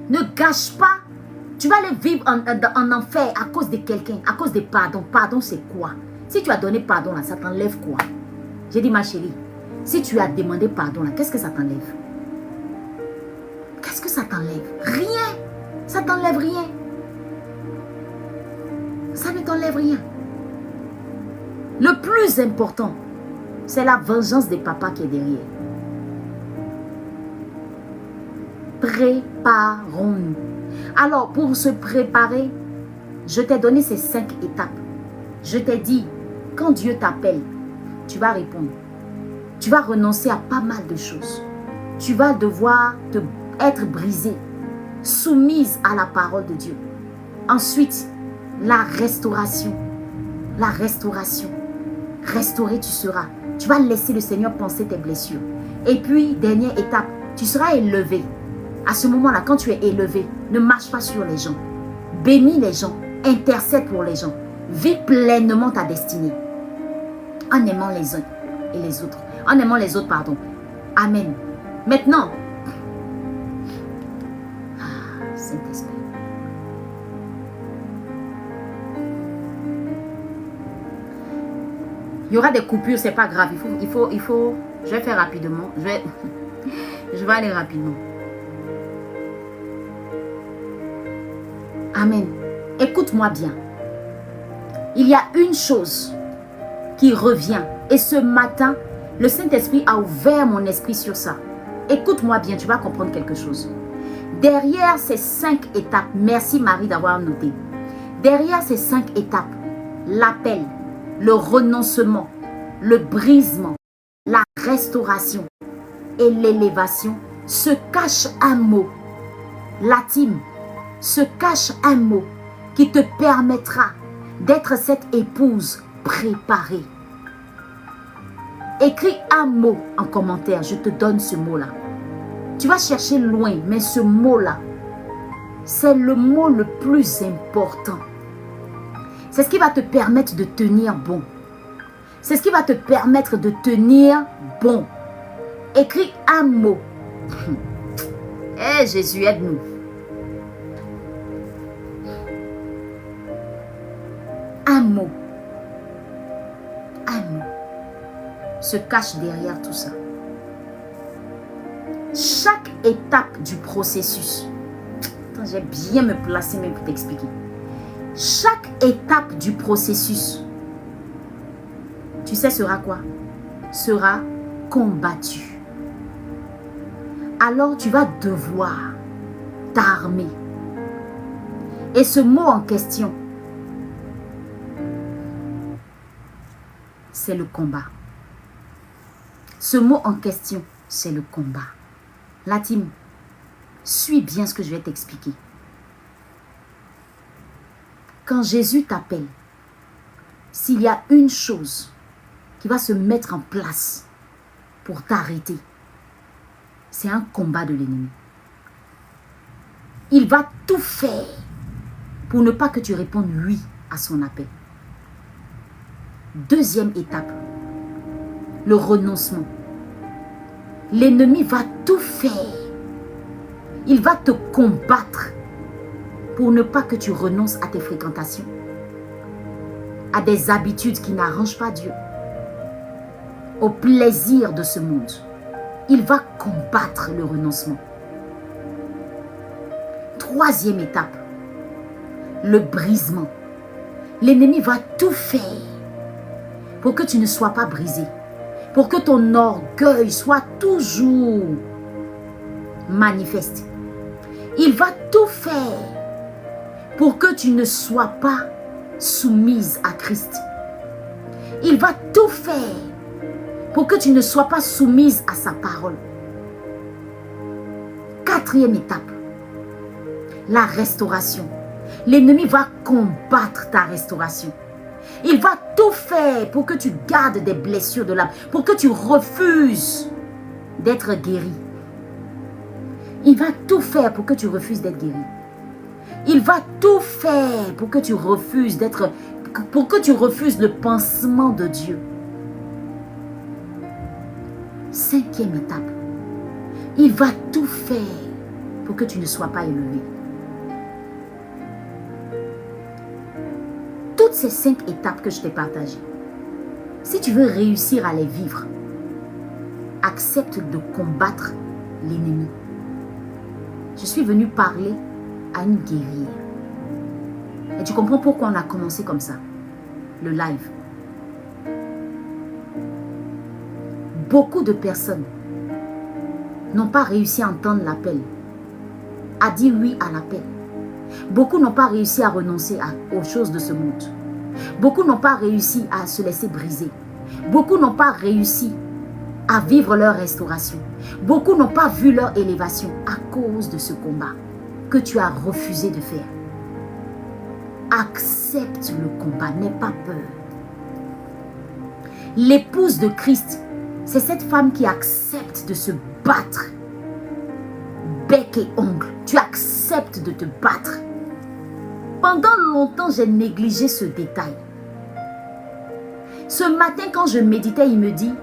Ne gâche pas. Tu vas aller vivre en enfer à cause de quelqu'un, à cause de pardon. Pardon, c'est quoi? Si tu as donné pardon là, ça t'enlève quoi? J'ai dit ma chérie, si tu as demandé pardon là, qu'est-ce que ça t'enlève? Qu'est-ce que ça t'enlève? Rien. Ça t'enlève rien. Ça ne t'enlève rien. Le plus important, c'est la vengeance des papas qui est derrière. Préparons-nous. Alors, pour se préparer, je t'ai donné ces 5 étapes. Je t'ai dit, quand Dieu t'appelle, tu vas répondre. Tu vas renoncer à pas mal de choses. Tu vas devoir être brisé, soumise à la parole de Dieu. Ensuite, la restauration. La restauration. Restauré tu seras. Tu vas laisser le Seigneur penser tes blessures. Et puis, dernière étape, tu seras élevé. À ce moment-là, quand tu es élevé, ne marche pas sur les gens. Bénis les gens. Intercède pour les gens. Vis pleinement ta destinée. En aimant les uns et les autres. En aimant les autres, pardon. Amen. Maintenant, Saint-Esprit. Il y aura des coupures, c'est pas grave. Il faut. Je vais faire rapidement. Je vais aller rapidement. Amen. Écoute-moi bien. Il y a une chose qui revient. Et ce matin, le Saint-Esprit a ouvert mon esprit sur ça. Écoute-moi bien, tu vas comprendre quelque chose. Derrière ces 5 étapes, merci Marie d'avoir noté. Derrière ces 5 étapes, l'appel, le renoncement, le brisement, la restauration et l'élévation, se cache un mot. Latime, se cache un mot qui te permettra d'être cette épouse préparée. Écris un mot en commentaire, je te donne ce mot-là. Tu vas chercher loin, mais ce mot-là, c'est le mot le plus important. C'est ce qui va te permettre de tenir bon. C'est ce qui va te permettre de tenir bon. Écris un mot. Eh Jésus, aide-nous. Un mot. Un mot se cache derrière tout ça. Chaque étape du processus. Attends, j'ai bien me placer même pour t'expliquer. Chaque étape du processus, tu sais sera quoi? Sera combattu. Alors tu vas devoir t'armer. Et ce mot en question, c'est le combat. Ce mot en question, c'est le combat. La team, suis bien ce que je vais t'expliquer. Quand Jésus t'appelle, s'il y a une chose qui va se mettre en place pour t'arrêter, c'est un combat de l'ennemi. Il va tout faire pour ne pas que tu répondes oui à son appel. Deuxième étape, le renoncement. L'ennemi va tout faire. Il va te combattre pour ne pas que tu renonces à tes fréquentations, à des habitudes qui n'arrangent pas Dieu, au plaisir de ce monde. Il va combattre le renoncement. troisième étape, le brisement. L'ennemi va tout faire pour que tu ne sois pas brisé, pour que ton orgueil soit toujours manifeste. Il va tout faire pour que tu ne sois pas soumise à Christ. Il va tout faire pour que tu ne sois pas soumise à sa parole. Quatrième étape, la restauration. L'ennemi va combattre ta restauration. Il va tout faire pour que tu gardes des blessures de l'âme, pour que tu refuses d'être guéri. Il va tout faire pour que tu refuses d'être guéri. Il va tout faire pour que tu refuses d'être, pour que tu refuses le pansement de Dieu. Cinquième étape, il va tout faire pour que tu ne sois pas élevé. Toutes ces 5 étapes que je t'ai partagées, si tu veux réussir à les vivre, accepte de combattre l'ennemi. Je suis venue parler à une guerrière. Et tu comprends pourquoi on a commencé comme ça, le live. Beaucoup de personnes n'ont pas réussi à entendre l'appel, à dire oui à l'appel. Beaucoup n'ont pas réussi à renoncer aux choses de ce monde. Beaucoup n'ont pas réussi à se laisser briser. Beaucoup n'ont pas réussi à vivre leur restauration. Beaucoup n'ont pas vu leur élévation à cause de ce combat que tu as refusé de faire. Accepte le combat, n'aie pas peur. L'épouse de Christ, c'est cette femme qui accepte de se battre. Bec et ongle, tu acceptes de te battre. Pendant longtemps, j'ai négligé ce détail. Ce matin, quand je méditais, il me dit,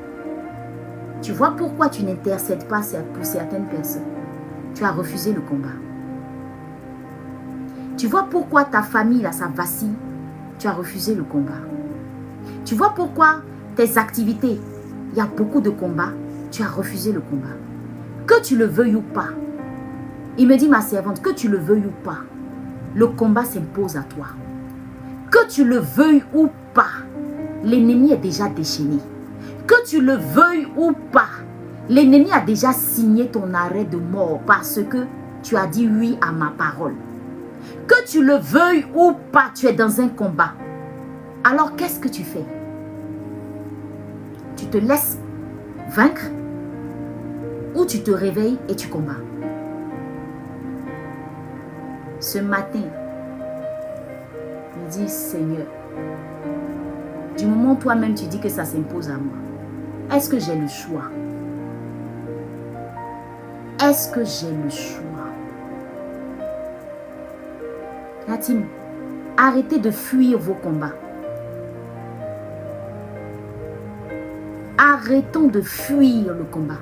tu vois pourquoi tu n'intercèdes pas pour certaines personnes? Tu as refusé le combat. Tu vois pourquoi ta famille, là, ça vacille? Tu as refusé le combat. Tu vois pourquoi tes activités, il y a beaucoup de combats? Tu as refusé le combat. Que tu le veuilles ou pas, il me dit, ma servante, que tu le veuilles ou pas, le combat s'impose à toi. Que tu le veuilles ou pas, l'ennemi est déjà déchaîné. Que tu le veuilles ou pas, l'ennemi a déjà signé ton arrêt de mort parce que tu as dit oui à ma parole. Que tu le veuilles ou pas, tu es dans un combat. Alors qu'est-ce que tu fais? Tu te laisses vaincre ou tu te réveilles et tu combats? Ce matin, je dis, Seigneur, du moment où toi-même tu dis que ça s'impose à moi, est-ce que j'ai le choix? Est-ce que j'ai le choix? La team, arrêtez de fuir vos combats. Arrêtons de fuir le combat.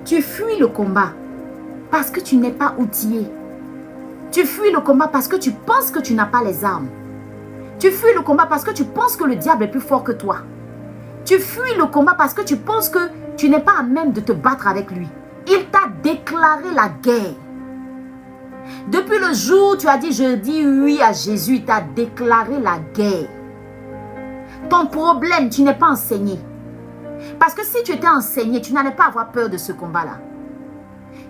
Tu fuis le combat parce que tu n'es pas outillé. Tu fuis le combat parce que tu penses que tu n'as pas les armes. Tu fuis le combat parce que tu penses que le diable est plus fort que toi. Tu fuis le combat parce que tu penses que tu n'es pas à même de te battre avec lui. Il t'a déclaré la guerre. Depuis le jour où tu as dit, je dis oui à Jésus, il t'a déclaré la guerre. Ton problème, tu n'es pas enseigné. Parce que si tu étais enseigné, tu n'allais pas avoir peur de ce combat-là.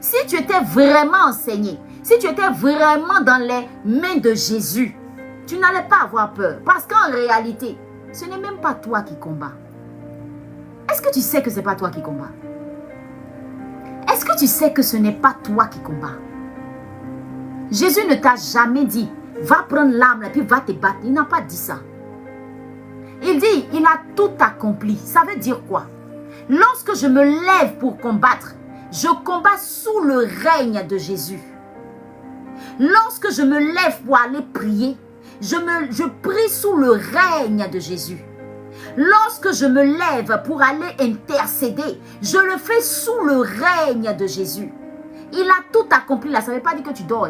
Si tu étais vraiment enseigné, si tu étais vraiment dans les mains de Jésus, tu n'allais pas avoir peur. Parce qu'en réalité, ce n'est même pas toi qui combats. Est-ce que tu sais que ce n'est pas toi qui combats? Est-ce que tu sais que ce n'est pas toi qui combats? Jésus ne t'a jamais dit, va prendre l'arme et puis va te battre. Il n'a pas dit ça. Il dit, il a tout accompli. Ça veut dire quoi? Lorsque je me lève pour combattre, je combats sous le règne de Jésus. Lorsque je me lève pour aller prier, je prie sous le règne de Jésus. Lorsque je me lève pour aller intercéder, je le fais sous le règne de Jésus. Il a tout accompli là. Ça ne veut pas dire que tu dors.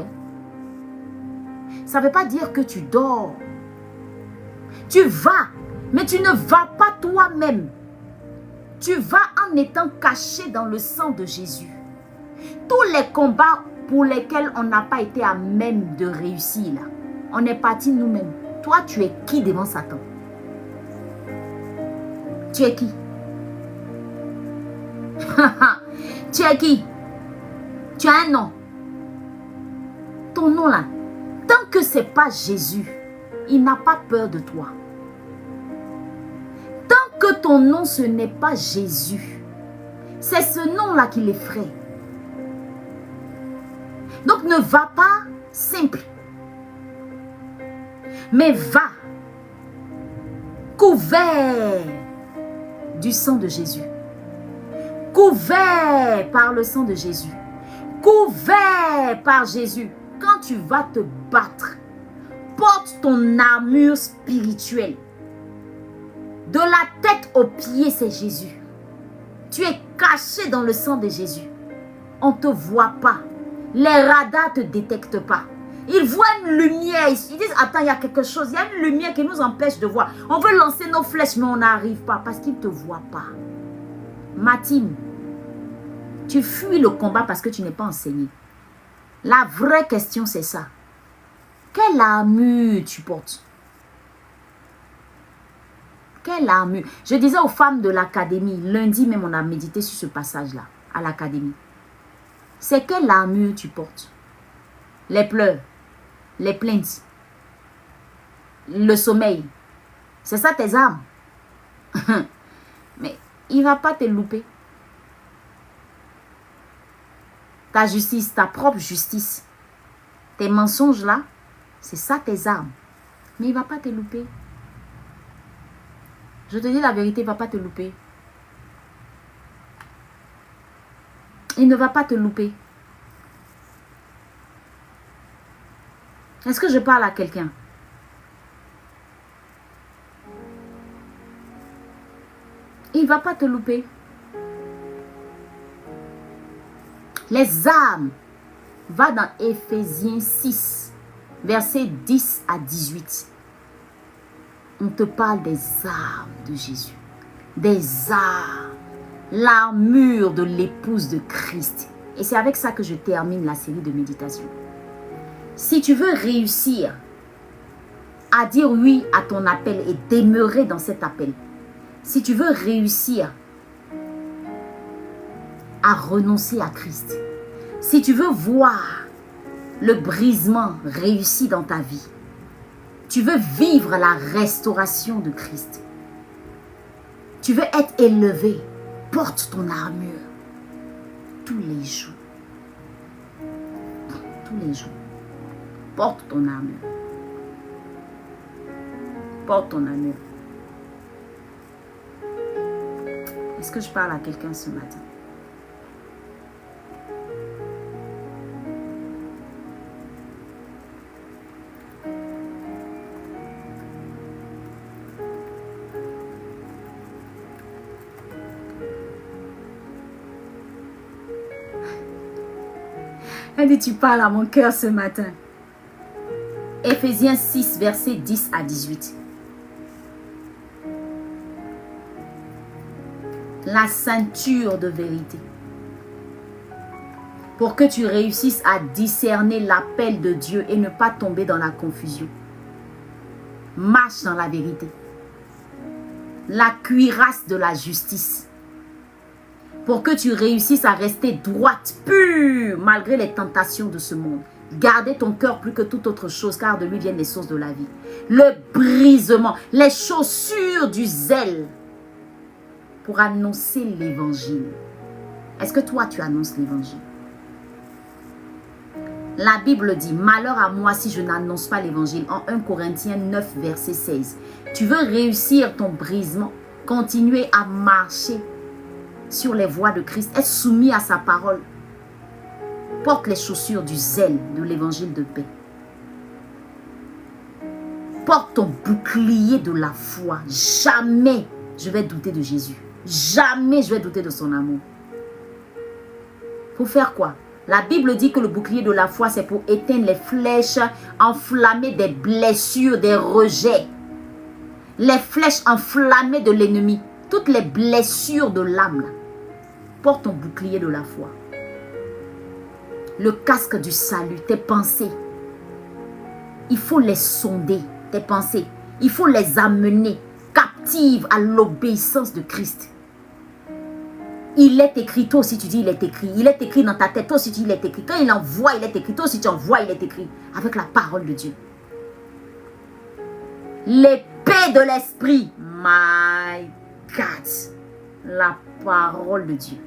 Ça ne veut pas dire que tu dors. Tu vas, mais tu ne vas pas toi-même. Tu vas en étant caché dans le sang de Jésus. Tous les combats pour lesquels on n'a pas été à même de réussir, là, on est parti nous-mêmes. Toi, tu es qui devant Satan? Tu es qui? Tu es qui? Tu as un nom. Ton nom là, tant que ce n'est pas Jésus, il n'a pas peur de toi. Tant que ton nom, ce n'est pas Jésus, c'est ce nom-là qui l'effraie. Donc ne va pas simple, mais va couvert du sang de Jésus. Couvert par le sang de Jésus. Couvert par Jésus. Quand tu vas te battre, porte ton armure spirituelle. De la tête aux pieds, c'est Jésus. Tu es caché dans le sang de Jésus. On ne te voit pas. Les radars ne te détectent pas. Ils voient une lumière. Ils disent, attends, il y a quelque chose. Il y a une lumière qui nous empêche de voir. On veut lancer nos flèches, mais on n'arrive pas parce qu'ils ne te voient pas. Mathilde, tu fuis le combat parce que tu n'es pas enseigné. La vraie question, c'est ça. Quelle armure tu portes? Quelle armure? Je disais aux femmes de l'académie, lundi même on a médité sur ce passage-là, à l'académie. C'est quelle armure tu portes? Les pleurs, les plaintes, le sommeil. C'est ça tes armes. Mais il ne va pas te louper. Ta justice, ta propre justice, tes mensonges là, c'est ça tes armes. Mais il ne va pas te louper. Je te dis la vérité, il ne va pas te louper. Il ne va pas te louper. Est-ce que je parle à quelqu'un? Il ne va pas te louper. Les armes, va dans Éphésiens 6, versets 10 à 18. On te parle des armes de Jésus. Des armes. L'armure de l'épouse de Christ. Et c'est avec ça que je termine la série de méditation. Si tu veux réussir à dire oui à ton appel et demeurer dans cet appel, si tu veux réussir à renoncer à Christ, si tu veux voir le brisement réussi dans ta vie, tu veux vivre la restauration de Christ, tu veux être élevé, porte ton armure tous les jours. Tous les jours. Porte ton armure. Porte ton armure. Est-ce que je parle à quelqu'un ce matin? Elle dit, tu parles à mon cœur ce matin. Éphésiens 6, versets 10 à 18. La ceinture de vérité. Pour que tu réussisses à discerner l'appel de Dieu et ne pas tomber dans la confusion. Marche dans la vérité. La cuirasse de la justice. Pour que tu réussisses à rester droite, pure, malgré les tentations de ce monde. Gardez ton cœur plus que toute autre chose, car de lui viennent les sources de la vie. Le brisement, les chaussures du zèle pour annoncer l'évangile. Est-ce que toi, tu annonces l'évangile? La Bible dit, malheur à moi si je n'annonce pas l'évangile. En 1 Corinthiens 9, verset 16. Tu veux réussir ton brisement, continuer à marcher sur les voies de Christ, être soumis à sa parole. Porte les chaussures du zèle de l'évangile de paix. Porte ton bouclier de la foi. Jamais je vais douter de Jésus. Jamais je vais douter de son amour. Pour faire quoi? La Bible dit que le bouclier de la foi, c'est pour éteindre les flèches enflammées des blessures, des rejets. Les flèches enflammées de l'ennemi. Toutes les blessures de l'âme. Porte ton bouclier de la foi. Le casque du salut, tes pensées. Il faut les sonder, tes pensées. Il faut les amener captives à l'obéissance de Christ. Il est écrit, toi aussi tu dis il est écrit. Il est écrit dans ta tête, toi aussi tu dis il est écrit. Quand il envoie, il est écrit. Toi aussi tu envoies, il est écrit. Avec la parole de Dieu. L'épée de l'esprit. My God. La parole de Dieu.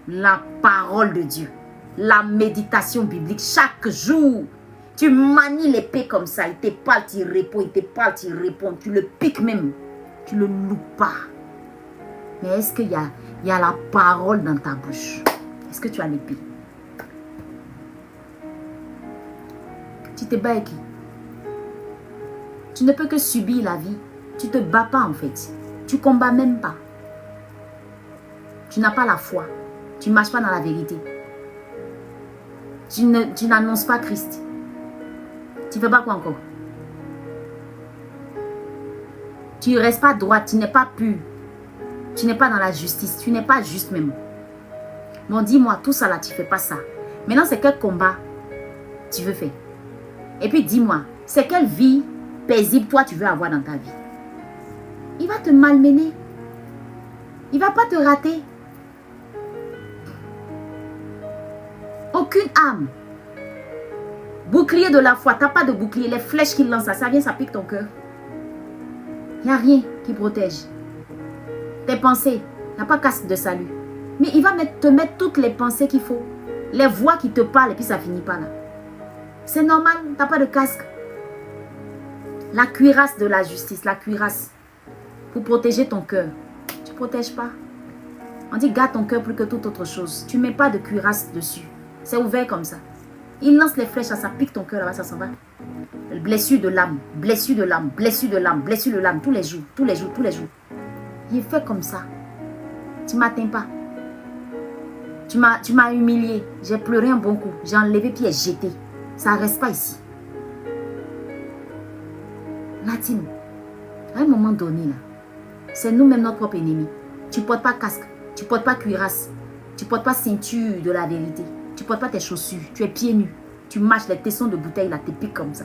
La parole de Dieu. La méditation biblique. Chaque jour, tu manies l'épée comme ça. Il te parle, tu réponds. Il te parle, tu réponds. Tu le piques même. Tu ne le loupes pas. Mais est-ce qu'il y a la parole dans ta bouche? Est-ce que tu as l'épée? Tu te bats avec qui? Tu ne peux que subir la vie. Tu ne te bats pas en fait. Tu ne combats même pas. Tu n'as pas la foi. Tu ne marches pas dans la vérité. Tu n'annonces pas Christ. Tu ne fais pas quoi encore? Tu ne restes pas droite. Tu n'es pas pur. Tu n'es pas dans la justice. Tu n'es pas juste même. Bon, dis-moi, tout ça là, tu ne fais pas ça. Maintenant, c'est quel combat tu veux faire? Et puis, dis-moi, c'est quelle vie paisible toi tu veux avoir dans ta vie? Il va te malmener. Il ne va pas te rater. Aucune âme. Bouclier de la foi. Tu n'as pas de bouclier. Les flèches qu'il lance, ça vient, ça pique ton cœur. Il n'y a rien qui protège. Tes pensées, il n'y a pas casque de salut. Mais il va te mettre toutes les pensées qu'il faut. Les voix qui te parlent et puis ça finit pas là. C'est normal, tu n'as pas de casque. La cuirasse de la justice, la cuirasse. Pour protéger ton cœur. Tu ne protèges pas. On dit garde ton cœur plus que toute autre chose. Tu ne mets pas de cuirasse dessus. C'est ouvert comme ça. Il lance les flèches, ça pique ton cœur là-bas, ça s'en va. Blessure de l'âme, blessure de l'âme, blessure de l'âme, blessure de l'âme, tous les jours, tous les jours, tous les jours. Il est fait comme ça. Tu ne m'atteins pas. Tu m'as humilié. J'ai pleuré un bon coup. J'ai enlevé puis j'ai jeté. Ça ne reste pas ici. Latine, à un moment donné, là, c'est nous-mêmes notre propre ennemi. Tu ne portes pas casque. Tu ne portes pas cuirasse. Tu ne portes pas ceinture de la vérité. Tu ne portes pas tes chaussures. Tu es pieds nus. Tu marches, les tessons de bouteille là, te piquent comme ça.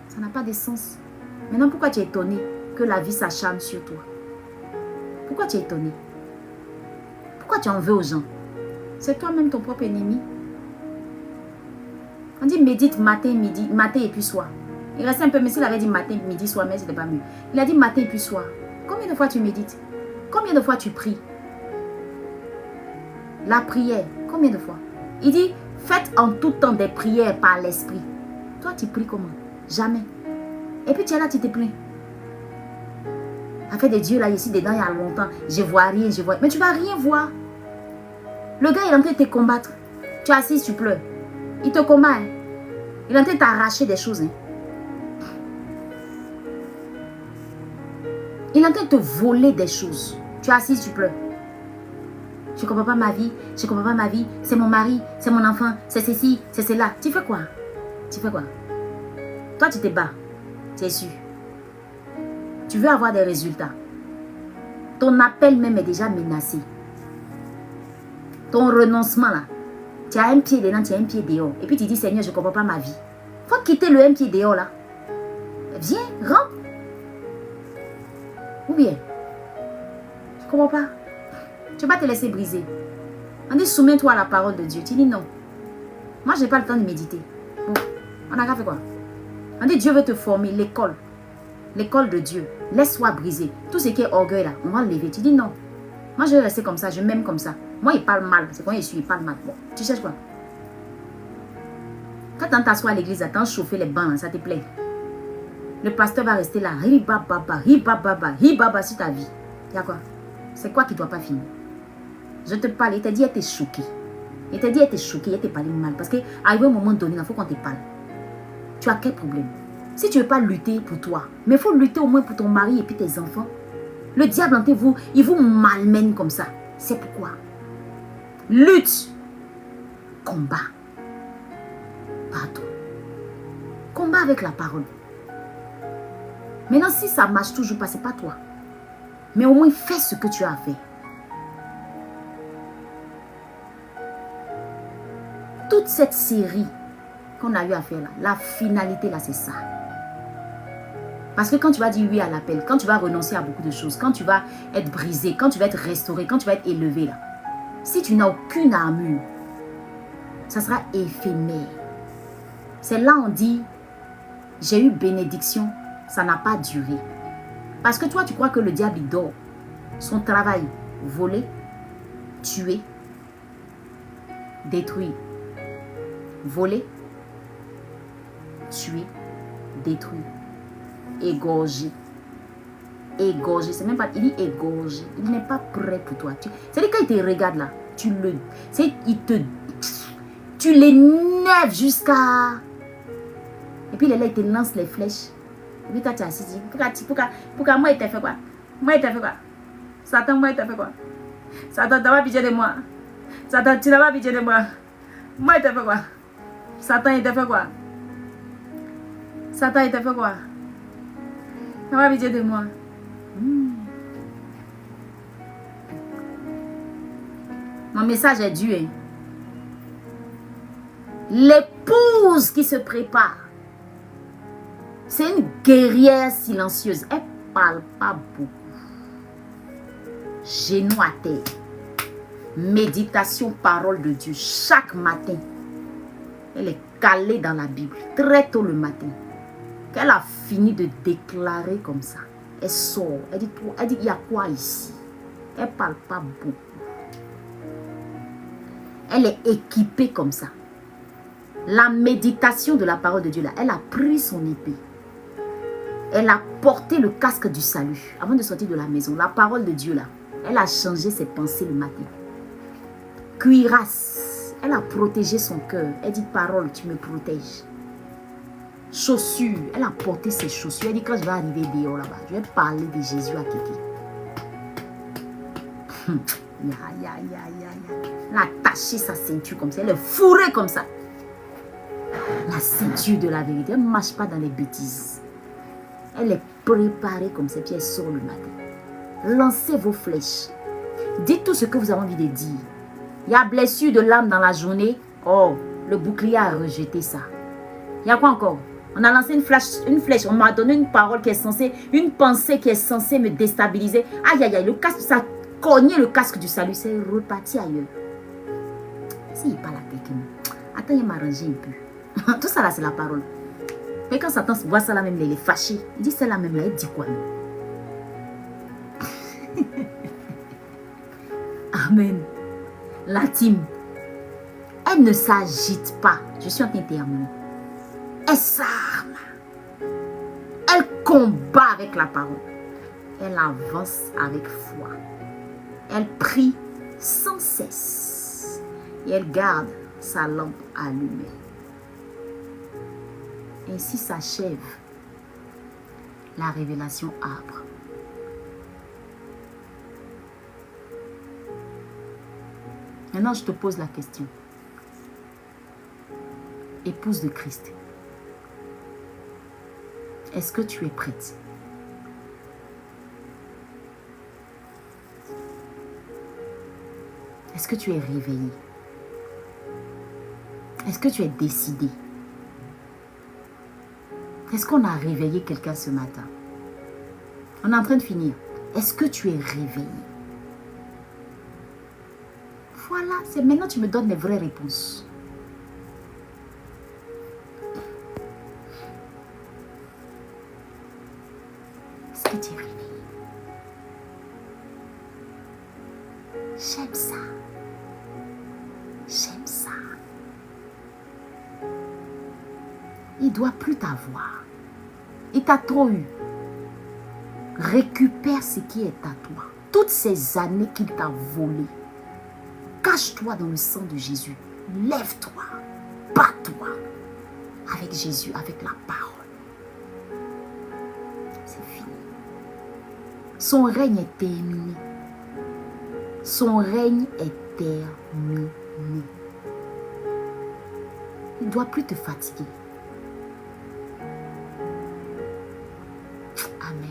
Ça n'a pas de sens. Maintenant, pourquoi tu es étonné que la vie s'acharne sur toi? Pourquoi tu es étonné? Pourquoi tu en veux aux gens? C'est toi-même ton propre ennemi. On dit médite matin, midi, matin et puis soir. Il restait un peu, mais s'il avait dit matin, midi, soir, mais c'était pas mieux. Il a dit matin et puis soir. Combien de fois tu médites? Combien de fois tu pries? La prière, combien de fois? Il dit, faites en tout temps des prières par l'esprit. Toi, tu pries comment? Jamais. Et puis tu es là, tu te plains. Avec des dieux là, ici, dedans, il y a longtemps. Je vois rien, je vois. Mais tu vas rien voir. Le gars, il est en train de te combattre. Tu es assis, tu pleures. Il te combat. Hein. Il est en train de t'arracher des choses. Hein. Il est en train de te voler des choses. Tu es assis, tu pleures. Je ne comprends pas ma vie. Je ne comprends pas ma vie. C'est mon mari, c'est mon enfant, c'est ceci, c'est cela. Tu fais quoi? Tu fais quoi? Toi, tu te bats. Tu es sûr. Tu veux avoir des résultats. Ton appel même est déjà menacé. Ton renoncement là. Tu as un pied dedans, tu as un pied dehors. Et puis tu dis, Seigneur, je ne comprends pas ma vie. Il faut quitter le un pied dehors là. Viens, rentre. Ou bien, je ne comprends pas. Tu ne vas pas te laisser briser. On dit, soumets-toi à la parole de Dieu. Tu dis non. Moi, je n'ai pas le temps de méditer. Bon, on a fait quoi? On dit, Dieu veut te former, l'école. L'école de Dieu. Laisse-toi briser. Tout ce qui est orgueil là, on va le lever. Tu dis non. Moi, je vais rester comme ça, je m'aime comme ça. Moi, il parle mal. C'est quand il parle mal. Bon, tu cherches quoi? Quand tu t'assois à l'église, attends, chauffer les bancs, ça te plaît. Le pasteur va rester là. Hi-ba-ba-ba, hi-ba-ba-ba, hi-ba-ba sur ta vie. Il y a quoi? C'est quoi qui ne doit pas finir? Je te parle, il t'a dit, elle était choquée. Il t'a dit, elle était choquée, elle t'a parlé mal. Parce qu'à un moment donné, il faut qu'on te parle. Tu as quel problème? Si tu ne veux pas lutter pour toi, mais il faut lutter au moins pour ton mari et puis tes enfants. Le diable entre vous, il vous malmène comme ça. C'est pourquoi. Lutte. Combat. Pardon. Combat avec la parole. Maintenant, si ça ne marche toujours pas, ce n'est pas toi. Mais au moins, fais ce que tu as à faire. toute cette série qu'on a eu à faire là, la finalité là, c'est ça. Parce que quand tu vas dire oui à l'appel, quand tu vas renoncer à beaucoup de choses, quand tu vas être brisé, quand tu vas être restauré, quand tu vas être élevé là, si tu n'as aucune armure, ça sera éphémère. C'est là on dit, j'ai eu bénédiction, ça n'a pas duré. Parce que toi, tu crois que le diable il dort. Son travail, voler, tuer, détruire. Voler, tuer, détruire, égorger. Égorger, c'est même pas, il dit égorger. Il n'est pas prêt pour toi. C'est-à-dire quand il te regarde là, tu l'énerves jusqu'à... Et puis il est là, il te lance les flèches. Et puis toi tu es assis, pourquoi moi il t'a fait quoi? Moi il t'a fait quoi? Satan, moi il t'a fait quoi? Satan, tu n'as pas pitié de moi. Satan, tu n'as pas pitié de moi. Moi il t'a fait quoi? Satan il t'a fait quoi? Satan il t'a fait quoi? Tu n'as pas pitié de moi. Mon message est dur. Hein? L'épouse qui se prépare, c'est une guerrière silencieuse. Elle ne parle pas beaucoup. Genou à terre. Méditation, parole de Dieu. Chaque matin. Elle est calée dans la Bible. Très tôt le matin. Qu'elle a fini de déclarer comme ça. Elle sort. Elle dit, il y a quoi ici? Elle ne parle pas beaucoup. Elle est équipée comme ça. La méditation de la parole de Dieu là, elle a pris son épée. Elle a porté le casque du salut avant de sortir de la maison. La parole de Dieu là, elle a changé ses pensées le matin. Cuirasse, elle a protégé son cœur. Elle dit parole, tu me protèges. Chaussures, elle a porté ses chaussures. Elle dit quand je vais arriver dehors là-bas, je vais parler de Jésus à quelqu'un. Elle a attaché sa ceinture comme ça. Elle est fourrée comme ça. La ceinture de la vérité. Elle ne marche pas dans les bêtises. Elle est préparée comme ça. Puis elle sort le matin. Lancez vos flèches. Dites tout ce que vous avez envie de dire. Il y a blessure de l'âme dans la journée. Oh, le bouclier a rejeté ça. Il y a quoi encore? On a lancé une flèche. On m'a donné une parole qui est censée, une pensée qui est censée me déstabiliser. Aïe, aïe, aïe. Le casque, ça a cogné le casque du salut. C'est reparti ailleurs. S'il parle à quelqu'un, attends, il m'a arrangé un peu. Tout ça là, c'est la parole. Mais quand Satan voit ça là même, il est fâché. Il dit c'est là même là, il dit quoi? Amen. La team, elle ne s'agite pas. Je suis en train de terminer. Elle s'arme. Elle combat avec la parole. Elle avance avec foi. Elle prie sans cesse. Et elle garde sa lampe allumée. Ainsi s'achève la révélation âpre. Maintenant, je te pose la question. Épouse de Christ, est-ce que tu es prête? Est-ce que tu es réveillée? Est-ce que tu es décidée? Est-ce qu'on a réveillé quelqu'un ce matin? On est en train de finir. Est-ce que tu es réveillé? Voilà, c'est maintenant que tu me donnes les vraies réponses. Est-ce que tu es réveillé? J'aime ça. J'aime ça. Il ne doit plus t'avoir. Il t'a trop eu. Récupère ce qui est à toi. Toutes ces années qu'il t'a volées. Cache-toi dans le sang de Jésus. Lève-toi. Bats-toi. Avec Jésus, avec la parole. C'est fini. Son règne est terminé. Son règne est terminé. Il ne doit plus te fatiguer. Amen.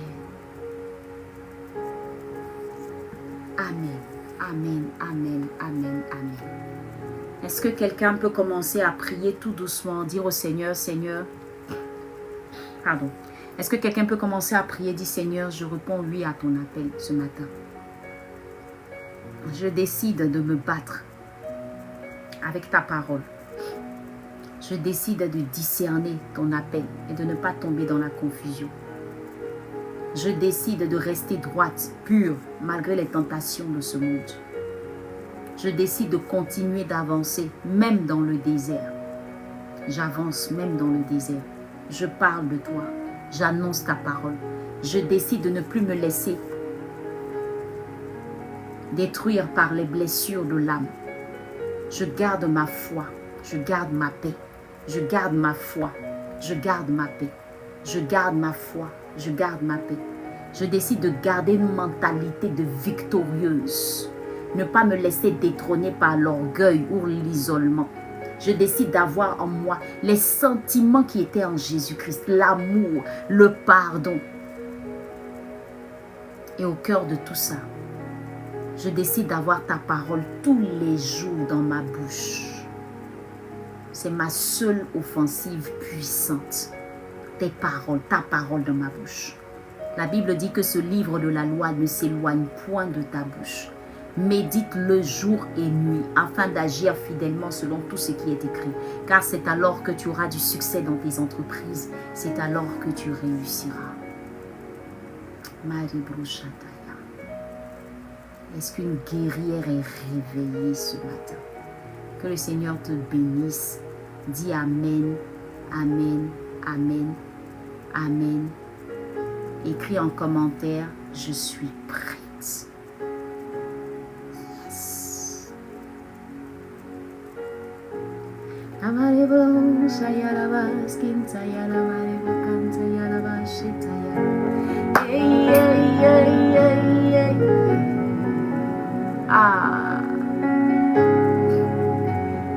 Amen. Amen. Amen. Amen. Amen. Est-ce que quelqu'un peut commencer à prier tout doucement, dire au Seigneur, Seigneur, pardon. Est-ce que quelqu'un peut commencer à prier, dire Seigneur, je réponds oui à ton appel ce matin. Je décide de me battre avec ta parole. Je décide de discerner ton appel et de ne pas tomber dans la confusion. Je décide de rester droite, pure, malgré les tentations de ce monde. Je décide de continuer d'avancer, même dans le désert. J'avance même dans le désert. Je parle de toi. J'annonce ta parole. Je décide de ne plus me laisser détruire par les blessures de l'âme. Je garde ma foi. Je garde ma paix. Je garde ma foi. Je garde ma paix. Je garde ma foi. Je garde ma paix. Je décide de garder une mentalité de victorieuse. Ne pas me laisser détrôner par l'orgueil ou l'isolement. Je décide d'avoir en moi les sentiments qui étaient en Jésus-Christ, l'amour, le pardon. Et au cœur de tout ça, je décide d'avoir ta parole tous les jours dans ma bouche. C'est ma seule offensive puissante. Tes paroles, ta parole dans ma bouche. La Bible dit que ce livre de la loi ne s'éloigne point de ta bouche. Médite-le jour et nuit afin d'agir fidèlement selon tout ce qui est écrit. Car c'est alors que tu auras du succès dans tes entreprises. C'est alors que tu réussiras. Marie Brochataya. Est-ce qu'une guerrière est réveillée ce matin? Que le Seigneur te bénisse. Dis Amen, Amen, Amen, Amen. Écris en commentaire, je suis prête. Ah,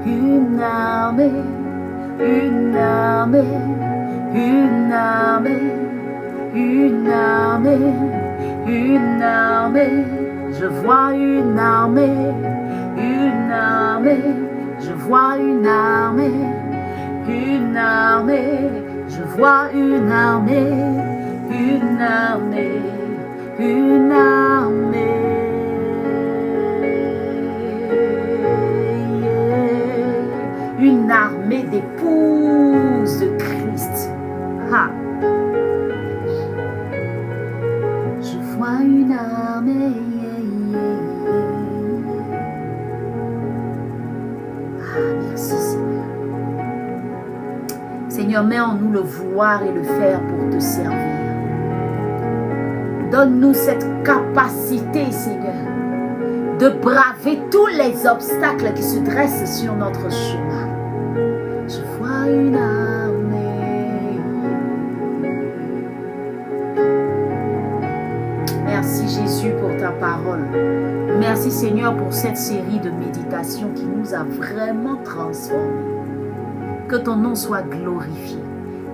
une armée, une armée, une armée, une armée, une armée. Je vois une armée, une armée. Je vois une armée, une armée. Je vois une armée, une armée, une armée. Une armée d'épouses de Christ. Ah. Je vois une armée. Ah, merci Seigneur. Seigneur, mets en nous le vouloir et le faire pour te servir. Donne-nous cette capacité, Seigneur, de braver tous les obstacles qui se dressent sur notre chemin. Je vois une armée. Merci Jésus pour ta parole. Merci Seigneur pour cette série de méditations qui nous a vraiment transformés. Que ton nom soit glorifié.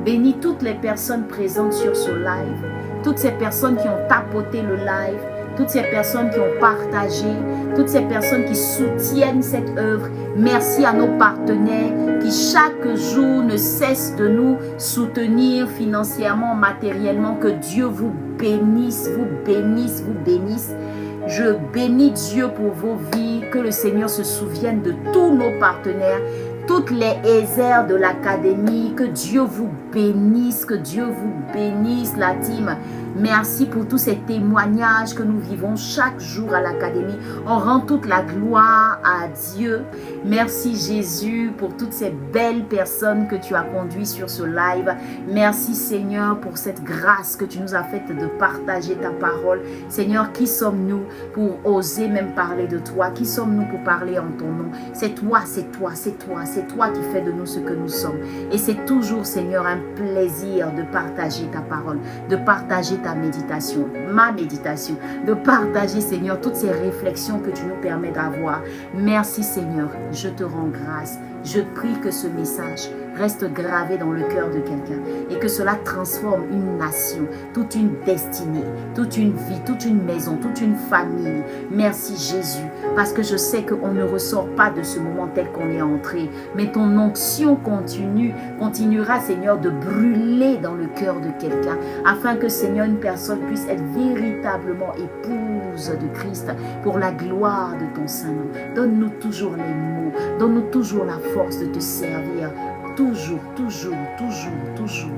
Bénis toutes les personnes présentes sur ce live, toutes ces personnes qui ont tapoté le live, toutes ces personnes qui ont partagé, toutes ces personnes qui soutiennent cette œuvre. Merci à nos partenaires qui chaque jour ne cessent de nous soutenir financièrement, matériellement. Que Dieu vous bénisse, vous bénisse, vous bénisse. Je bénis Dieu pour vos vies. Que le Seigneur se souvienne de tous nos partenaires, toutes les Hézères de l'académie. Que Dieu vous bénisse, que Dieu vous bénisse, la team. Merci pour tous ces témoignages que nous vivons chaque jour à l'académie. On rend toute la gloire à Dieu. Merci Jésus pour toutes ces belles personnes que tu as conduites sur ce live. Merci Seigneur pour cette grâce que tu nous as faite de partager ta parole. Seigneur, qui sommes-nous pour oser même parler de toi? Qui sommes-nous pour parler en ton nom? C'est toi, c'est toi, c'est toi. C'est toi qui fais de nous ce que nous sommes. Et c'est toujours Seigneur un plaisir de partager ta parole, de partager ta méditation, ma méditation, de partager Seigneur toutes ces réflexions que tu nous permets d'avoir. Merci Seigneur, je te rends grâce Je prie que ce message reste gravé dans le cœur de quelqu'un et que cela transforme une nation, toute une destinée, toute une vie, toute une maison, toute une famille. Merci Jésus, parce que je sais qu'on ne ressort pas de ce moment tel qu'on est entré, mais ton onction continuera, Seigneur, de brûler dans le cœur de quelqu'un, afin que, Seigneur, une personne puisse être véritablement épouse de Christ pour la gloire de ton Saint-Nom. Donne-nous toujours les mots, donne-nous toujours la force de te servir, toujours, toujours, toujours, toujours.